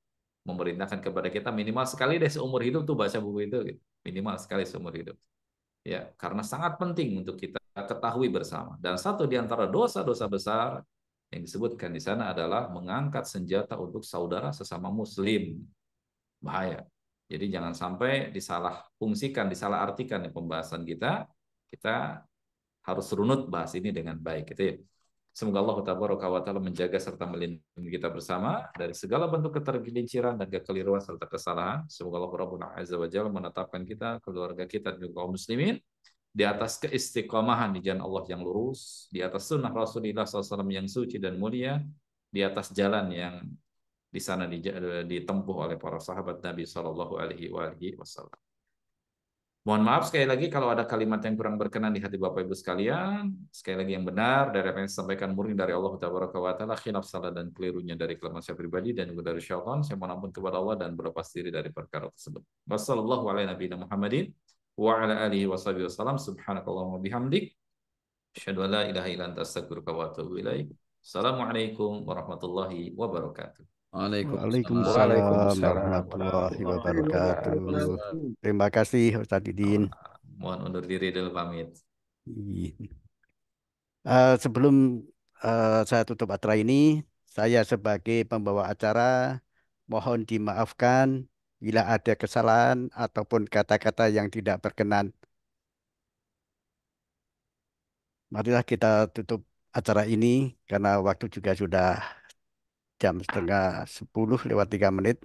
memerintahkan kepada kita minimal sekali deh seumur hidup tuh baca buku itu, gitu. Minimal sekali seumur hidup. Ya, karena sangat penting untuk kita ketahui bersama. Dan satu di antara dosa-dosa besar yang disebutkan di sana adalah mengangkat senjata untuk saudara sesama muslim. Bahaya. Jadi jangan sampai disalahfungsikan, disalahartikan di pembahasan kita. Kita harus runut bahas ini dengan baik, gitu ya. Semoga Allah Ta'ala menjaga serta melindungi kita bersama dari segala bentuk ketergelinciran dan kekeliruan serta kesalahan. Semoga Allah Rabbul Azza wa Jalla menetapkan kita, keluarga kita, dan kaum muslimin di atas keistiqomahan di jalan Allah yang lurus, di atas sunnah Rasulullah SAW yang suci dan mulia, di atas jalan yang di sana ditempuh oleh para sahabat Nabi Sallallahu Alaihi Wasallam. Mohon maaf sekali lagi kalau ada kalimat yang kurang berkenan di hati Bapak Ibu sekalian. Sekali lagi yang benar dari apa yang disampaikan murni dari Allah Ta'ala, khilaf salah dan kelirunya dari kelemahan saya pribadi dan juga dari syaitan. Saya mohon ampun kepada Allah dan berlepas diri dari perkara tersebut. Wassallallahu ala nabiyina Muhammadin wa ala alihi washabihi wasallam. Subhanakallahumma bihamdik. Asyhadu an la ilaha illa anta astaghfiruka wa atubu ilaik. Assalamualaikum warahmatullahi wabarakatuh. Waalaikumsalam Waalaikumsalam warahmatullahi warahmatullahi wabarakatuh. wabarakatuh. Terima kasih Ustadz Didin. Mohon undur diri dulu pamit. Sebelum saya tutup acara ini, saya sebagai pembawa acara mohon dimaafkan bila ada kesalahan ataupun kata-kata yang tidak berkenan. Marilah kita tutup acara ini karena waktu juga sudah jam 9:30 lewat 3 menit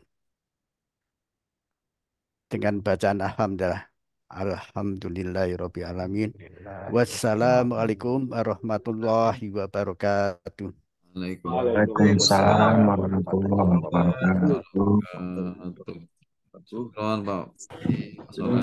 dengan bacaan Alhamdulillah. Alhamdulillahirabbil alamin. Wassalamualaikum warahmatullahi wabarakatuh. Waalaikumsalam Waalaikumsalam warahmatullahi wabarakatuh. warahmatullahi wabarakatuh. Syukron, Pak.